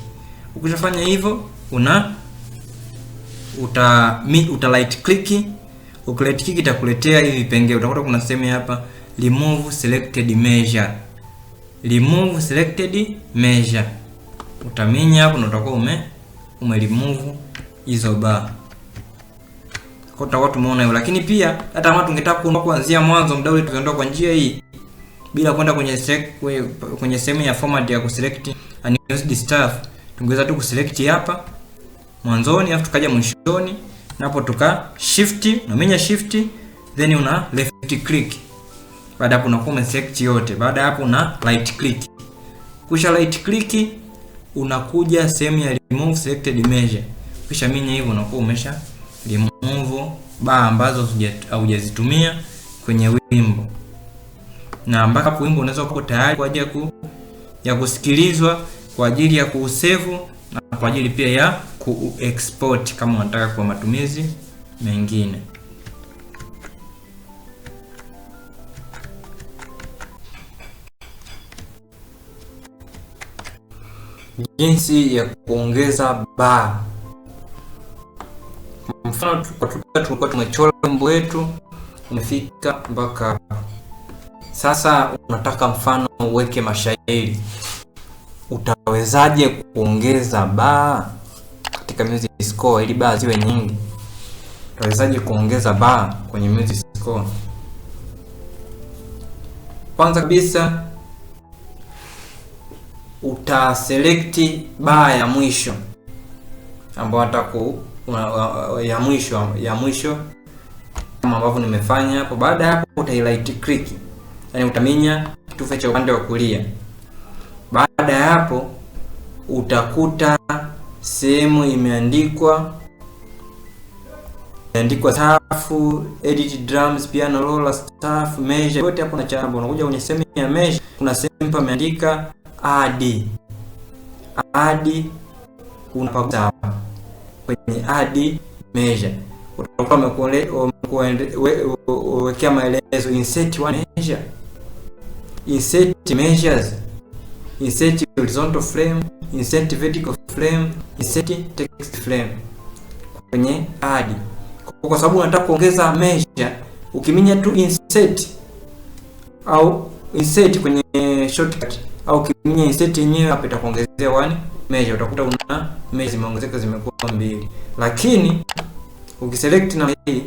Ukishafanya hivyo, uta right click. Ukileft click itakuletea hivi vipengele. Utakuta kuna sehemu hapa remove selected measure. Remove selected measure. Utaminya hapo na utakuwa ume remove hizo bar. Kwa tutakuwa tumeona hiyo, lakini pia hata kama tungetaka kuondoa kuanzia mwanzo, muda ule tukaondoa kwa njia hii bila kwenda kwenye sehemu ya format ya kuselect unused stuff, tungeweza tu kuselect hapa mwanzoni afu tukaja mwishoni, na hapo tuka shift, unaminya shift then una left click. Baada hapo unakuwa umeselect yote. Baada hapo una right click. Kisha right click unakuja sehemu ya remove selected measure. Kisha minya hivyo unakuwa umesha remove baa ambazo haujazitumia kwenye wimbo. Na mpaka hapo wimbo unaweza kuwa tayari kwa ajili ya kusikilizwa, kwa ajili ya kusave na kwa ajili pia ya kuexport kama unataka kwa matumizi mengine. Jinsi ya kuongeza baa. Mfano tulikuwa tumechora wimbo wetu umefika mpaka sasa, unataka mfano uweke mashairi. Utawezaje kuongeza baa katika music score ili baa ziwe nyingi? Utawezaje kuongeza baa kwenye music score? Kwanza kabisa utaselect baa ya mwisho ambayo ya mwisho kama ambavyo nimefanya hapo. Baada ya hapo uta right click, yani utaminya kitufe cha upande wa kulia. Baada ya hapo utakuta sehemu imeandikwa staff, edit drums, piano roll, staff, measure. Yote hapo na chamba. Unakuja kwenye sehemu ya measure, kuna sehemu hapa imeandika add. Unapata kwenye add measure. Utakuwa kuwekea maelezo, insert one measure, insert measures, insert horizontal frame, insert vertical frame, insert text frame kwenye add. Kwa sababu unataka kuongeza measure, ukiminya tu insert au insert kwenye shortcut au ukiminya insert yenyewe hapa itakuongezea one measure, utakuta una measure zimeongezeka, zimekuwa 2. Lakini ukiselect na hii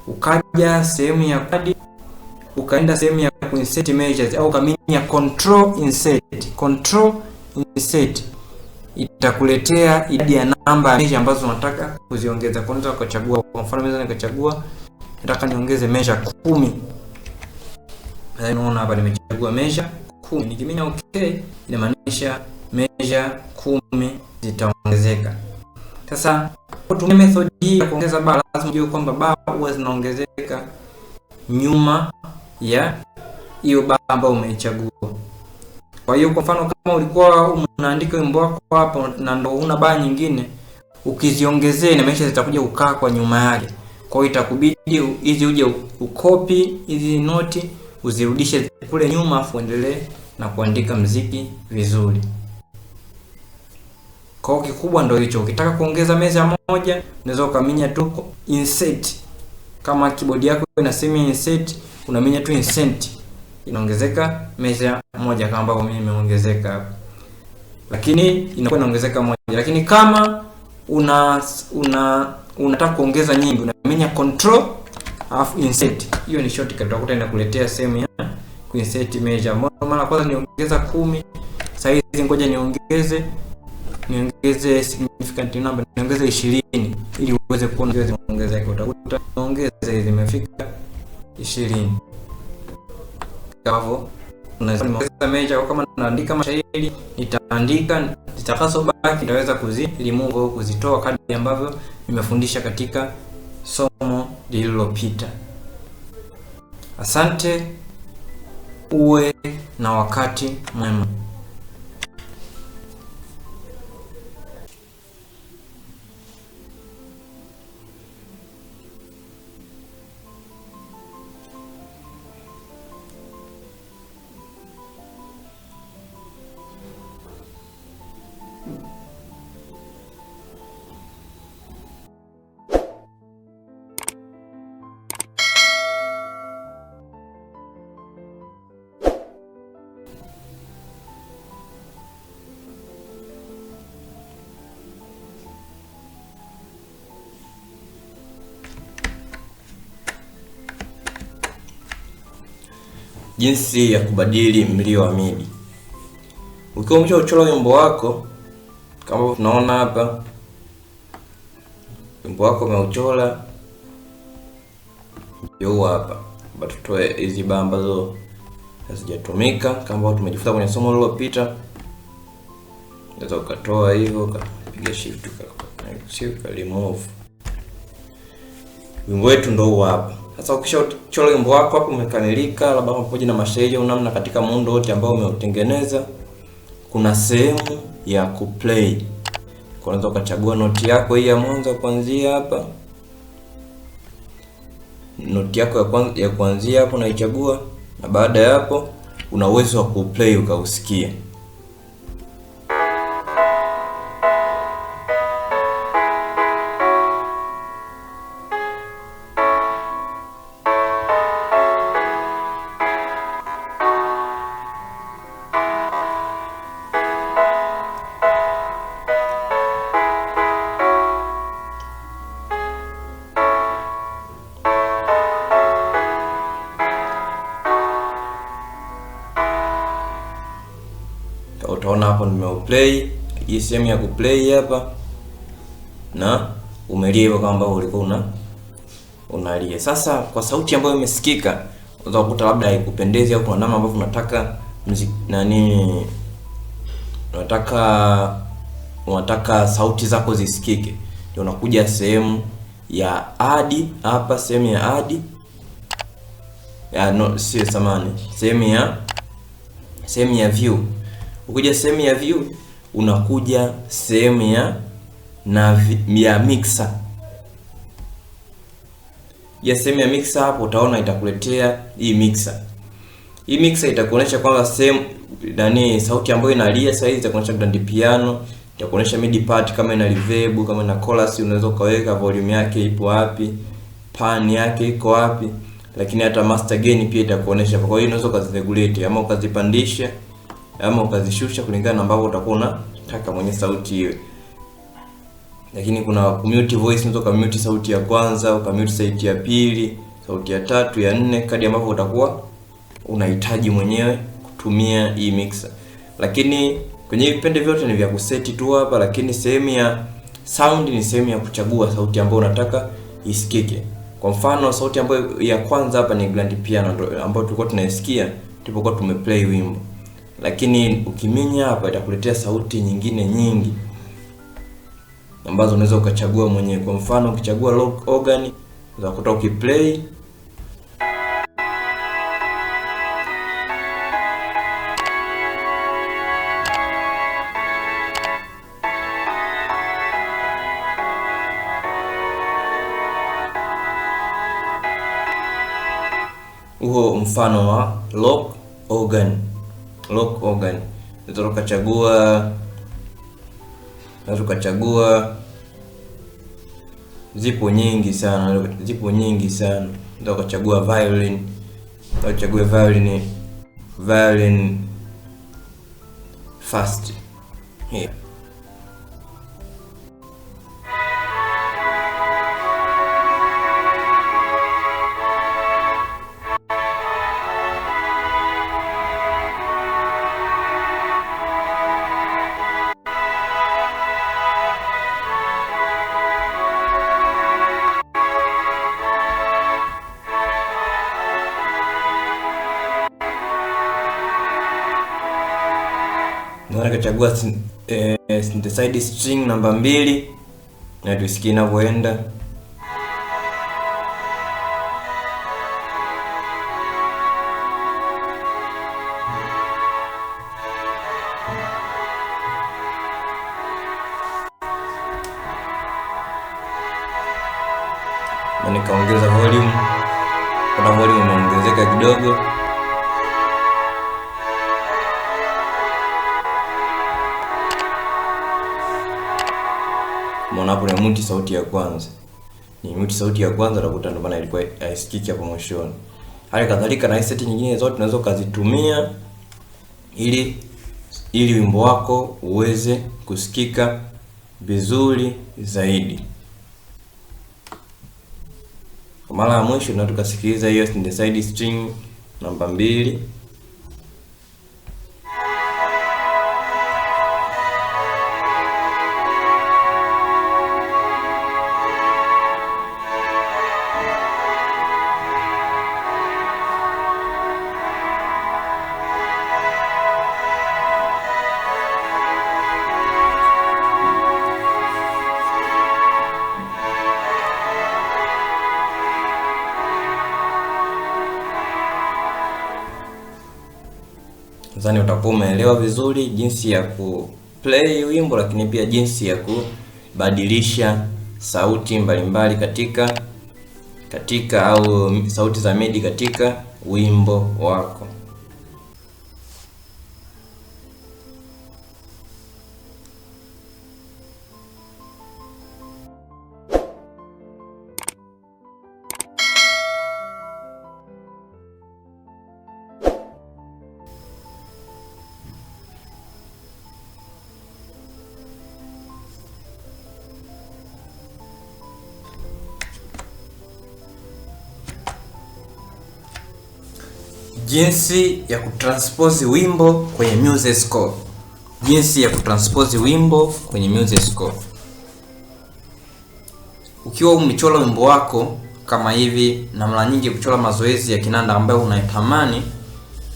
ukaja sehemu ya add, ukaenda sehemu ya insert measures au ukaminya control insert, itakuletea idadi ya namba ya measure ambazo unataka kuziongeza. Kwanza ukachagua, kwa mfano mimi nikachagua nataka niongeze measure 10. Unaona hapa nimechagua measure 10. Nikiminya okay, inamaanisha measure 10 zitaongezeka. Sasa kutumia method hii ya kuongeza bar, lazima ujue kwamba bar huwa zinaongezeka nyuma ya hiyo bar ambayo umeichagua. Kwa hiyo kwa mfano kama ulikuwa unaandika wimbo wako hapo na ndo una bar nyingine, ukiziongezea na measure zitakuja kukaa kwa nyuma yake. Kwa hiyo itakubidi hizi uje ukopi hizi noti uzirudishe kule nyuma, afu endelee na kuandika muziki vizuri. Kwa kikubwa ndio hicho. Ukitaka kuongeza measure moja, unaweza ukaminya tu insert. Kama keyboard yako ina sehemu insert, unaminya tu insert, inaongezeka measure moja kama ambavyo mimi nimeongezeka hapa. Lakini inakuwa inaongezeka moja. Lakini kama unataka kuongeza nyingi, unaminya control alafu insert. Hiyo ni shortcut, utakuta inakuletea sehemu ya kuinsert measure. Mara kwanza niongeza 10, sasa hizi ngoja niongeze significant number, niongeze 20 ili uweze kuona zimeongezeka. Utakuta niongeze hizi zimefika 20. Kama unaweza measure, kama naandika mashairi nitaandika, zitakazobaki nitaweza remove au kuzitoa kadri ambavyo nimefundisha katika somo lililopita. Asante, uwe na wakati mwema. Jinsi ya kubadili mlio wa MIDI. Ukiwa umechora wimbo wako kama tunaona hapa, wimbo wako umeuchora, ndio hapa. Bado tutoe hizi bar ambazo hazijatumika kama tumejifunza kwenye somo lililopita. Unaweza ukatoa hivyo, ukapiga shift uka remove. Wimbo wetu ndio hapa. Sasa ukishachora wimbo wako hapo umekamilika, labda pamoja na mashairi au namna katika muundo wote ambao umeutengeneza, kuna sehemu ya kuplay. Unaweza ukachagua noti yako hii ya mwanzo kuanzia hapa. Noti yako ya kuanzia hapo unaichagua, na baada ya hapo una uwezo wa kuplay ukausikia. Utaona hapo nimeuplay, hii sehemu ya kuplay hapa, na umelia hivyo kama ambavyo ulikuwa unalia. Sasa kwa sauti ambayo imesikika, unaweza kukuta labda haikupendezi au kuna namna ambavyo unataka unataka sauti zako zisikike. Ndio unakuja sehemu ya add hapa, sehemu ya add sehemu ya view. Ukija sehemu ya view, unakuja sehemu ya mixer. ya sehemu ya mixer hapo utaona itakuletea hii mixer. Hii mixer itakuonyesha kwamba sehemu sauti ambayo inalia sasa hizi itakuonyesha grand piano, itakuonyesha midi part kama ina reverb, kama ina chorus unaweza ukaweka volume yake ipo wapi, pan yake iko wapi, lakini hata master gain pia itakuonyesha. Kwa hiyo unaweza ukaziregulate ama ukazipandisha ama ukazishusha kulingana na ambavyo utakuwa unataka mwenye sauti hiyo. Lakini kuna mute voice, unaweza kumute sauti ya kwanza, ukamute sauti ya pili, sauti ya tatu, ya nne, kadi ambavyo utakuwa unahitaji mwenyewe kutumia hii mixer. Lakini kwenye vipande vyote ni vya kuseti tu hapa, lakini sehemu ya sound ni sehemu ya kuchagua sauti ambayo unataka isikike. Kwa mfano sauti ambayo ya kwanza hapa ni grand piano ambayo tulikuwa tunaisikia tulipokuwa tumeplay wimbo. Lakini ukiminya hapa itakuletea sauti nyingine nyingi ambazo unaweza ukachagua mwenyewe. Kwa mfano ukichagua lock organ unaweza kutoa ukiplay huo mfano wa lock organ. Lock organ unaweza ukachagua zipo nyingi sana, unaweza ukachagua violin, violin fast here. Nikachagua synthesizer string namba 2 na tusikie inavyoenda. Na nikaongeza volume, kuna volume imeongezeka kidogo. Mbona hapo ni mute sauti ya kwanza. Ni mute sauti ya kwanza utakuta ndio maana ilikuwa haisikiki hapo mwishoni. Hali kadhalika na set nyingine zote unaweza kuzitumia ili wimbo wako uweze kusikika vizuri zaidi. Kwa mara ya mwisho tunataka tukasikiliza hiyo synthesizer string namba 2. Nadhani utakuwa umeelewa vizuri jinsi ya kuplay wimbo, lakini pia jinsi ya kubadilisha sauti mbalimbali katika au sauti za MIDI katika wimbo wako. Jinsi ya kutranspose wimbo kwenye music score. Ukiwa umechora wimbo wako kama hivi, na mara nyingi kuchora mazoezi ya kinanda ambayo unatamani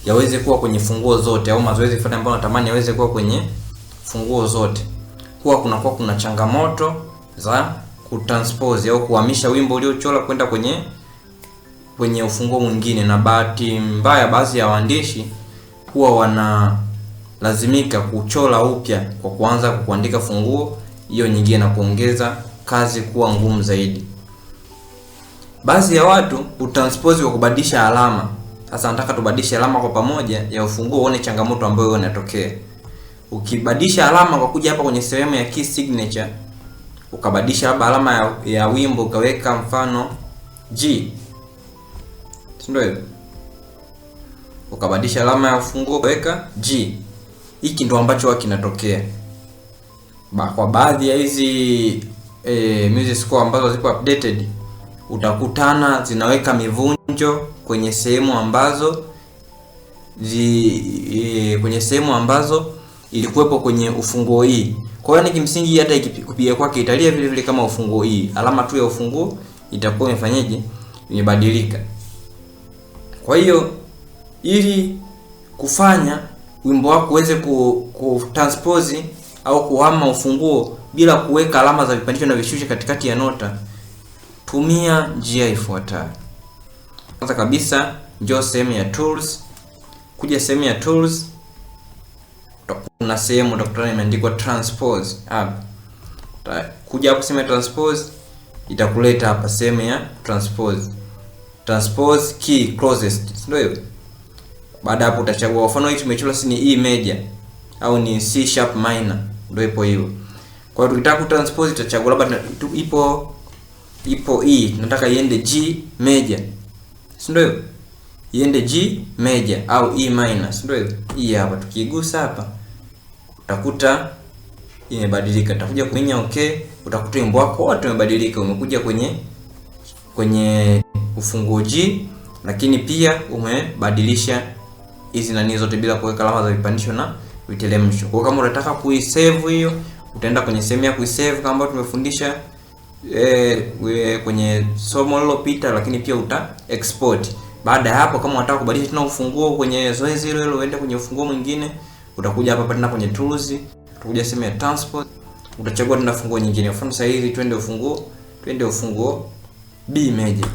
yaweze kuwa kwenye funguo zote, au mazoezi fulani ambayo unatamani yaweze kuwa kwenye funguo zote, kuna changamoto za kutranspose au kuhamisha wimbo uliochora kwenda kwenye ufunguo mwingine. Na bahati mbaya baadhi ya waandishi huwa wanalazimika kuchora upya kwa kuanza kuandika funguo hiyo nyingine na kuongeza kazi kuwa ngumu zaidi. Baadhi ya watu utranspose kwa kubadilisha alama. Sasa nataka tubadilishe alama kwa pamoja ya ufunguo uone changamoto ambayo inatokea. Ukibadilisha alama kwa kuja hapa kwenye sehemu ya key signature, ukabadilisha hapa alama ya wimbo ukaweka mfano G. Ndio hivyo. Ukabadilisha alama ya ufunguo ukaweka G. Hiki ndio ambacho kinatokea. Kwa baadhi ya hizi music score ambazo zipo updated, utakutana zinaweka mivunjo kwenye sehemu ambazo ilikuwepo kwenye ufunguo hii. Kwa hiyo ni kimsingi hata ikikupiga kwake italia vile vile kama ufunguo hii. Alama tu ya ufunguo itakuwa imefanyaje? Imebadilika. Kwa hiyo ili kufanya wimbo wako uweze kutranspose au kuhama ufunguo bila kuweka alama za vipandisho na vishushe katikati ya nota, tumia njia ifuatayo. Kwanza kabisa, njoo sehemu ya tools. Kuja sehemu ya tools, kuna sehemu utakutana imeandikwa transpose hapa. Kuja hapo sehemu ya transpose, itakuleta hapa sehemu ya transpose key closest. Ndio hiyo. Baada hapo utachagua, mfano hii tumechora si ni E major au ni C sharp minor, ndio ipo hiyo. Kwa hiyo tukitaka kutranspose tutachagua labda ipo E, nataka iende G major. Si ndio hiyo? Iende G major au E minor, si ndio hiyo? Hii hapa tukigusa hapa utakuta imebadilika. Utakuja kuminya okay, utakuta wimbo wako wote umebadilika, umekuja kwenye ufunguo G, lakini pia umebadilisha hizi nani zote bila kuweka alama za vipandisho na viteremsho. Kwa kama unataka kuisave hiyo, utaenda kwenye sehemu ya kuisave kama ambavyo tumefundisha kwenye somo lililopita, lakini pia uta export. Baada ya hapo, kama unataka kubadilisha tena ufunguo kwenye zoezi hilo uende kwenye ufunguo mwingine, utakuja hapa tena kwenye tools, utakuja sehemu ya transport, utachagua tena funguo nyingine. Kwa mfano sasa hivi twende ufunguo B major.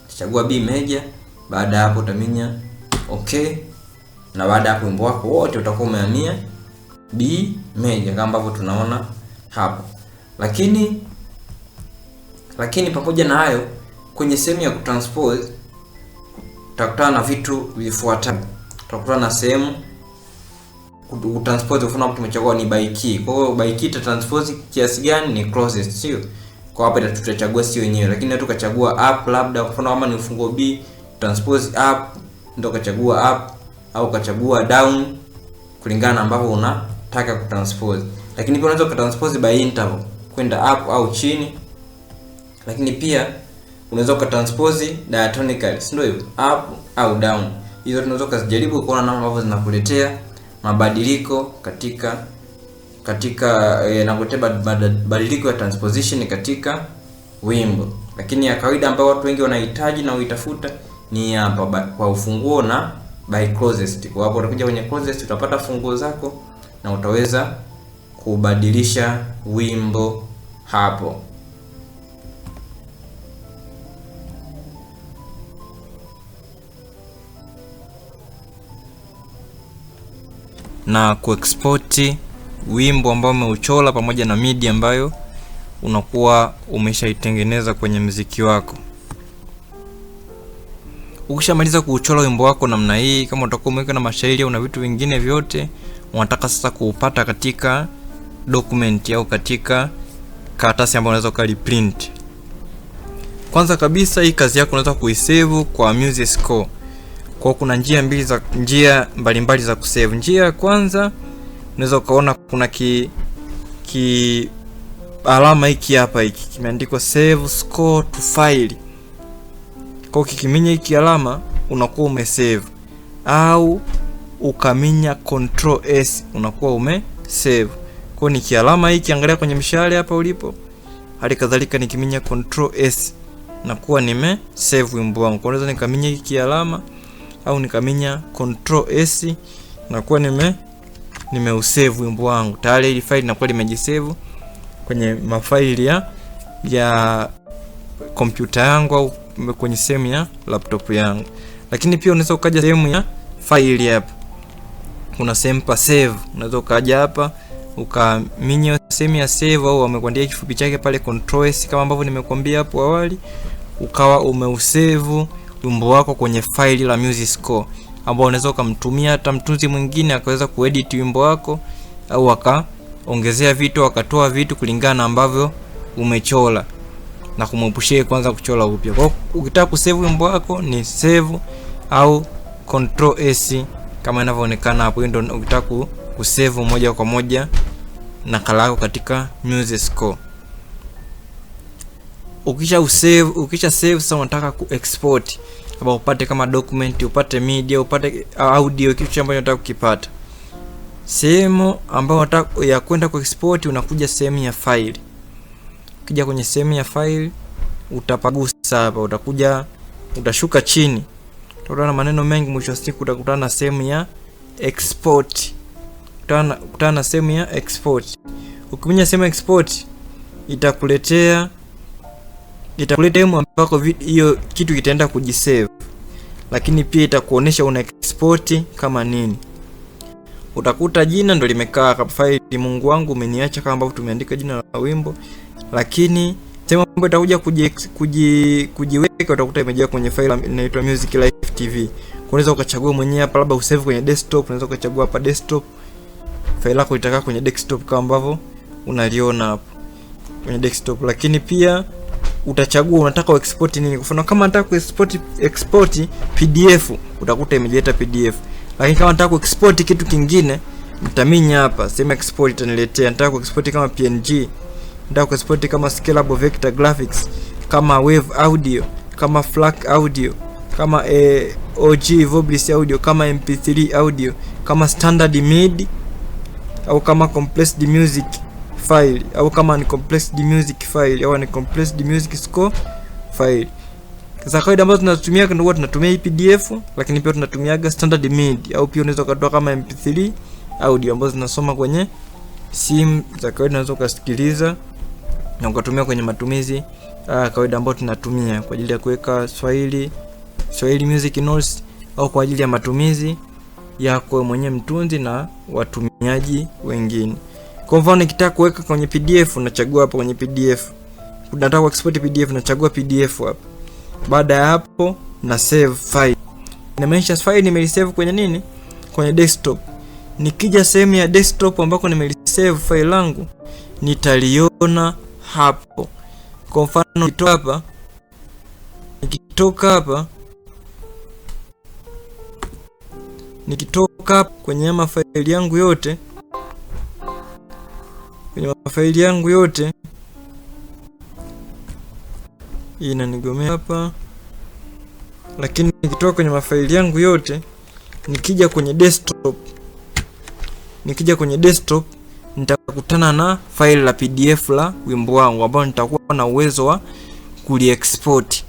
Utachagua B major, baada hapo utaminya okay, na baada hapo wimbo wako wote utakuwa umehamia B major kama ambavyo tunaona hapo. Lakini pamoja na hayo, kwenye sehemu ya kutranspose utakutana na vitu vifuatavyo. Utakutana na sehemu kutranspose, mfano hapo tumechagua ni by key. Kwa hiyo by key transpose kiasi gani? Ni closest, sio? Kwa hapa tutachagua si wenyewe, lakini hata tukachagua up, labda kwa mfano kama ni ufunguo B, transpose up, ndio ukachagua up au ukachagua down kulingana na ambavyo unataka kutranspose. Lakini pia unaweza kutranspose by interval, kwenda up au chini. Lakini pia unaweza kutranspose diatonically, ndio hivyo, up au down. Hizo tunaweza kuzijaribu kuona namna ambavyo zinakuletea mabadiliko katika mabadiliko ya transposition katika wimbo. Lakini ya kawaida ambayo watu wengi wanahitaji na huitafuta ni hapa kwa ufunguo na by closest. Kwa hapo utakuja kwenye closest, utapata funguo zako na utaweza kubadilisha wimbo hapo. Na kuexport wimbo ambao umeuchora pamoja na MIDI ambayo unakuwa umeshaitengeneza kwenye muziki wako. Ukishamaliza kuuchora wimbo wako namna hii, kama utakuwa umeweka na mashairi au na vitu vingine vyote, unataka sasa kuupata katika document au katika karatasi ambayo unaweza ukaliprint. Kwanza kabisa, hii kazi yako unaweza kuisave kwa music score. Kwa kuna njia mbalimbali za kusave. Njia ya kwanza, unaweza ukaona kuna alama hiki hapa, hiki kimeandikwa save score to file. Kwa ukikiminya hiki alama unakuwa umesave, au ukaminya control S unakuwa umesave. Kwa ni kialama hiki, angalia kwenye mshale hapa ulipo. Hali kadhalika nikiminya control S nakuwa nimesave wimbo wangu. Kwa unaweza nikaminya hiki alama au nikaminya control S nakuwa nimeusave wimbo wangu. Tayari hii file inakuwa limejisave kwenye mafaili ya kompyuta yangu au kwenye sehemu ya laptop yangu. Lakini pia unaweza ukaja sehemu ya file hapa. Kuna sehemu pa save. Unaweza ukaja hapa ukaminya sehemu ya save, au amekuandia kifupi chake pale control S kama ambavyo nimekuambia hapo awali. ukawa umeusave wimbo wako kwenye faili la music score, ambao unaweza kumtumia hata mtunzi mwingine akaweza kuedit wimbo wako, au akaongezea vitu, akatoa vitu kulingana na ambavyo umechora na kumwepushia kwanza kuchora upya. Kwa ukitaka kusave wimbo wako ni save au control S kama inavyoonekana hapo. Ndio ukitaka kusave moja kwa moja nakala yako katika music score. Ukisha save sasa unataka kuexport, kama upate kama document, upate media, upate audio, kitu ambacho unataka kukipata. Sehemu ambayo unataka ya kwenda kuexport, unakuja sehemu ya file. Ukija kwenye sehemu ya file utapagusa hapa, utashuka chini. Utaona maneno mengi, mwisho wa siku utakutana na sehemu ya export. Utakutana na sehemu ya export. Ukiminya sehemu ya export itakuletea sehemu ambako hiyo kitu kitaenda kujisave, lakini pia itakuonesha una export kama nini. Utakuta jina ndo limekaa kwa file, Mungu wangu umeniacha, kama ambavyo tumeandika jina la wimbo, lakini sehemu ambayo itakuja kujiweka utakuta imejaa kwenye file inaitwa Music Live TV. Unaweza ukachagua mwenyewe hapa, labda usave kwenye desktop, unaweza ukachagua hapa desktop, file lako itakaa kwenye desktop kama ambavyo unaliona hapo kwenye desktop. Lakini pia utachagua unataka export nini. Kwa mfano kama nataka export PDF, utakuta imeleta PDF. Lakini kama nataka export kitu kingine, nitaminya hapa sema export, itaniletea. Nataka export kama PNG, nataka export kama scalable vector graphics, kama wave audio, kama FLAC audio, kama OG Voice audio, kama MP3 audio, kama standard MIDI, au kama compressed music file, au kama ni compressed music file, au ni compressed music score file. Sasa kawaida ambazo tunatumia ndio tunatumia hii PDF, lakini pia tunatumiaga standard MIDI, au pia unaweza kutoa kama MP3 audio ambazo zinasoma kwenye simu za kawaida, unaweza kusikiliza na ukatumia kwenye matumizi kawaida ambayo tunatumia kwa ajili ya kuweka Swahili music notes, au kwa ajili ya matumizi yako mwenyewe mtunzi na watumiaji wengine. Kwa mfano nikitaka kuweka kwenye PDF, unachagua hapo kwenye PDF. Unataka kuexport PDF, unachagua PDF hapo. Baada ya hapo na save file. Nimesha file nimelisave kwenye nini? Kwenye desktop. Nikija sehemu ya desktop ambako nimelisave file langu, nitaliona hapo. Kwa mfano nikitoka kwenye mafaili yangu yote, inanigomea hapa, lakini nikitoka kwenye mafaili yangu yote, nikija kwenye desktop nitakutana na file la PDF la wimbo wangu, ambao nitakuwa na uwezo wa kuliexport,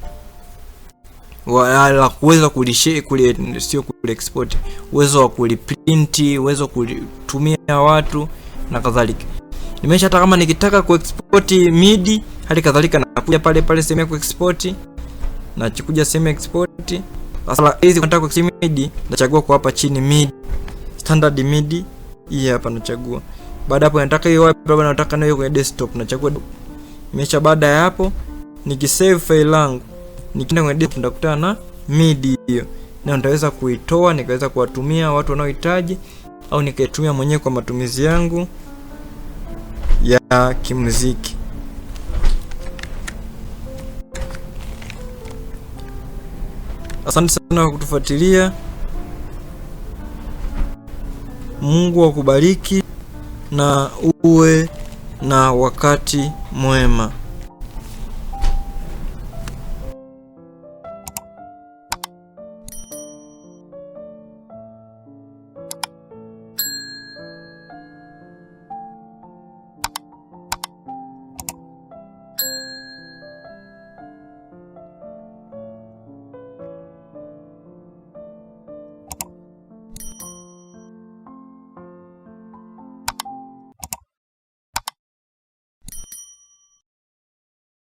wala kuweza kulishare, sio kuliexport, uwezo wa kuliprint, uwezo wa kutumia watu na kadhalika. Nimesha hata kama nikitaka kuexport MIDI, hali kadhalika nakuja pale sehemu ya kuexport, na chikuja sehemu ya export. Sasa hizi nataka kuexport MIDI, nachagua kwa hapa chini MIDI, standard MIDI, hii hapa nachagua. Baada hapo nataka hiyo wapi, baba nataka nayo kwenye desktop, nachagua. Nimesha baada ya hapo nikisave file langu, nikienda kwenye desktop nitakutana na MIDI hiyo, na nitaweza kuitoa nikaweza kuwatumia watu wanaohitaji, au nikaitumia mwenyewe kwa matumizi yangu ya kimuziki. Asante sana kwa kutufuatilia. Mungu akubariki na uwe na wakati mwema.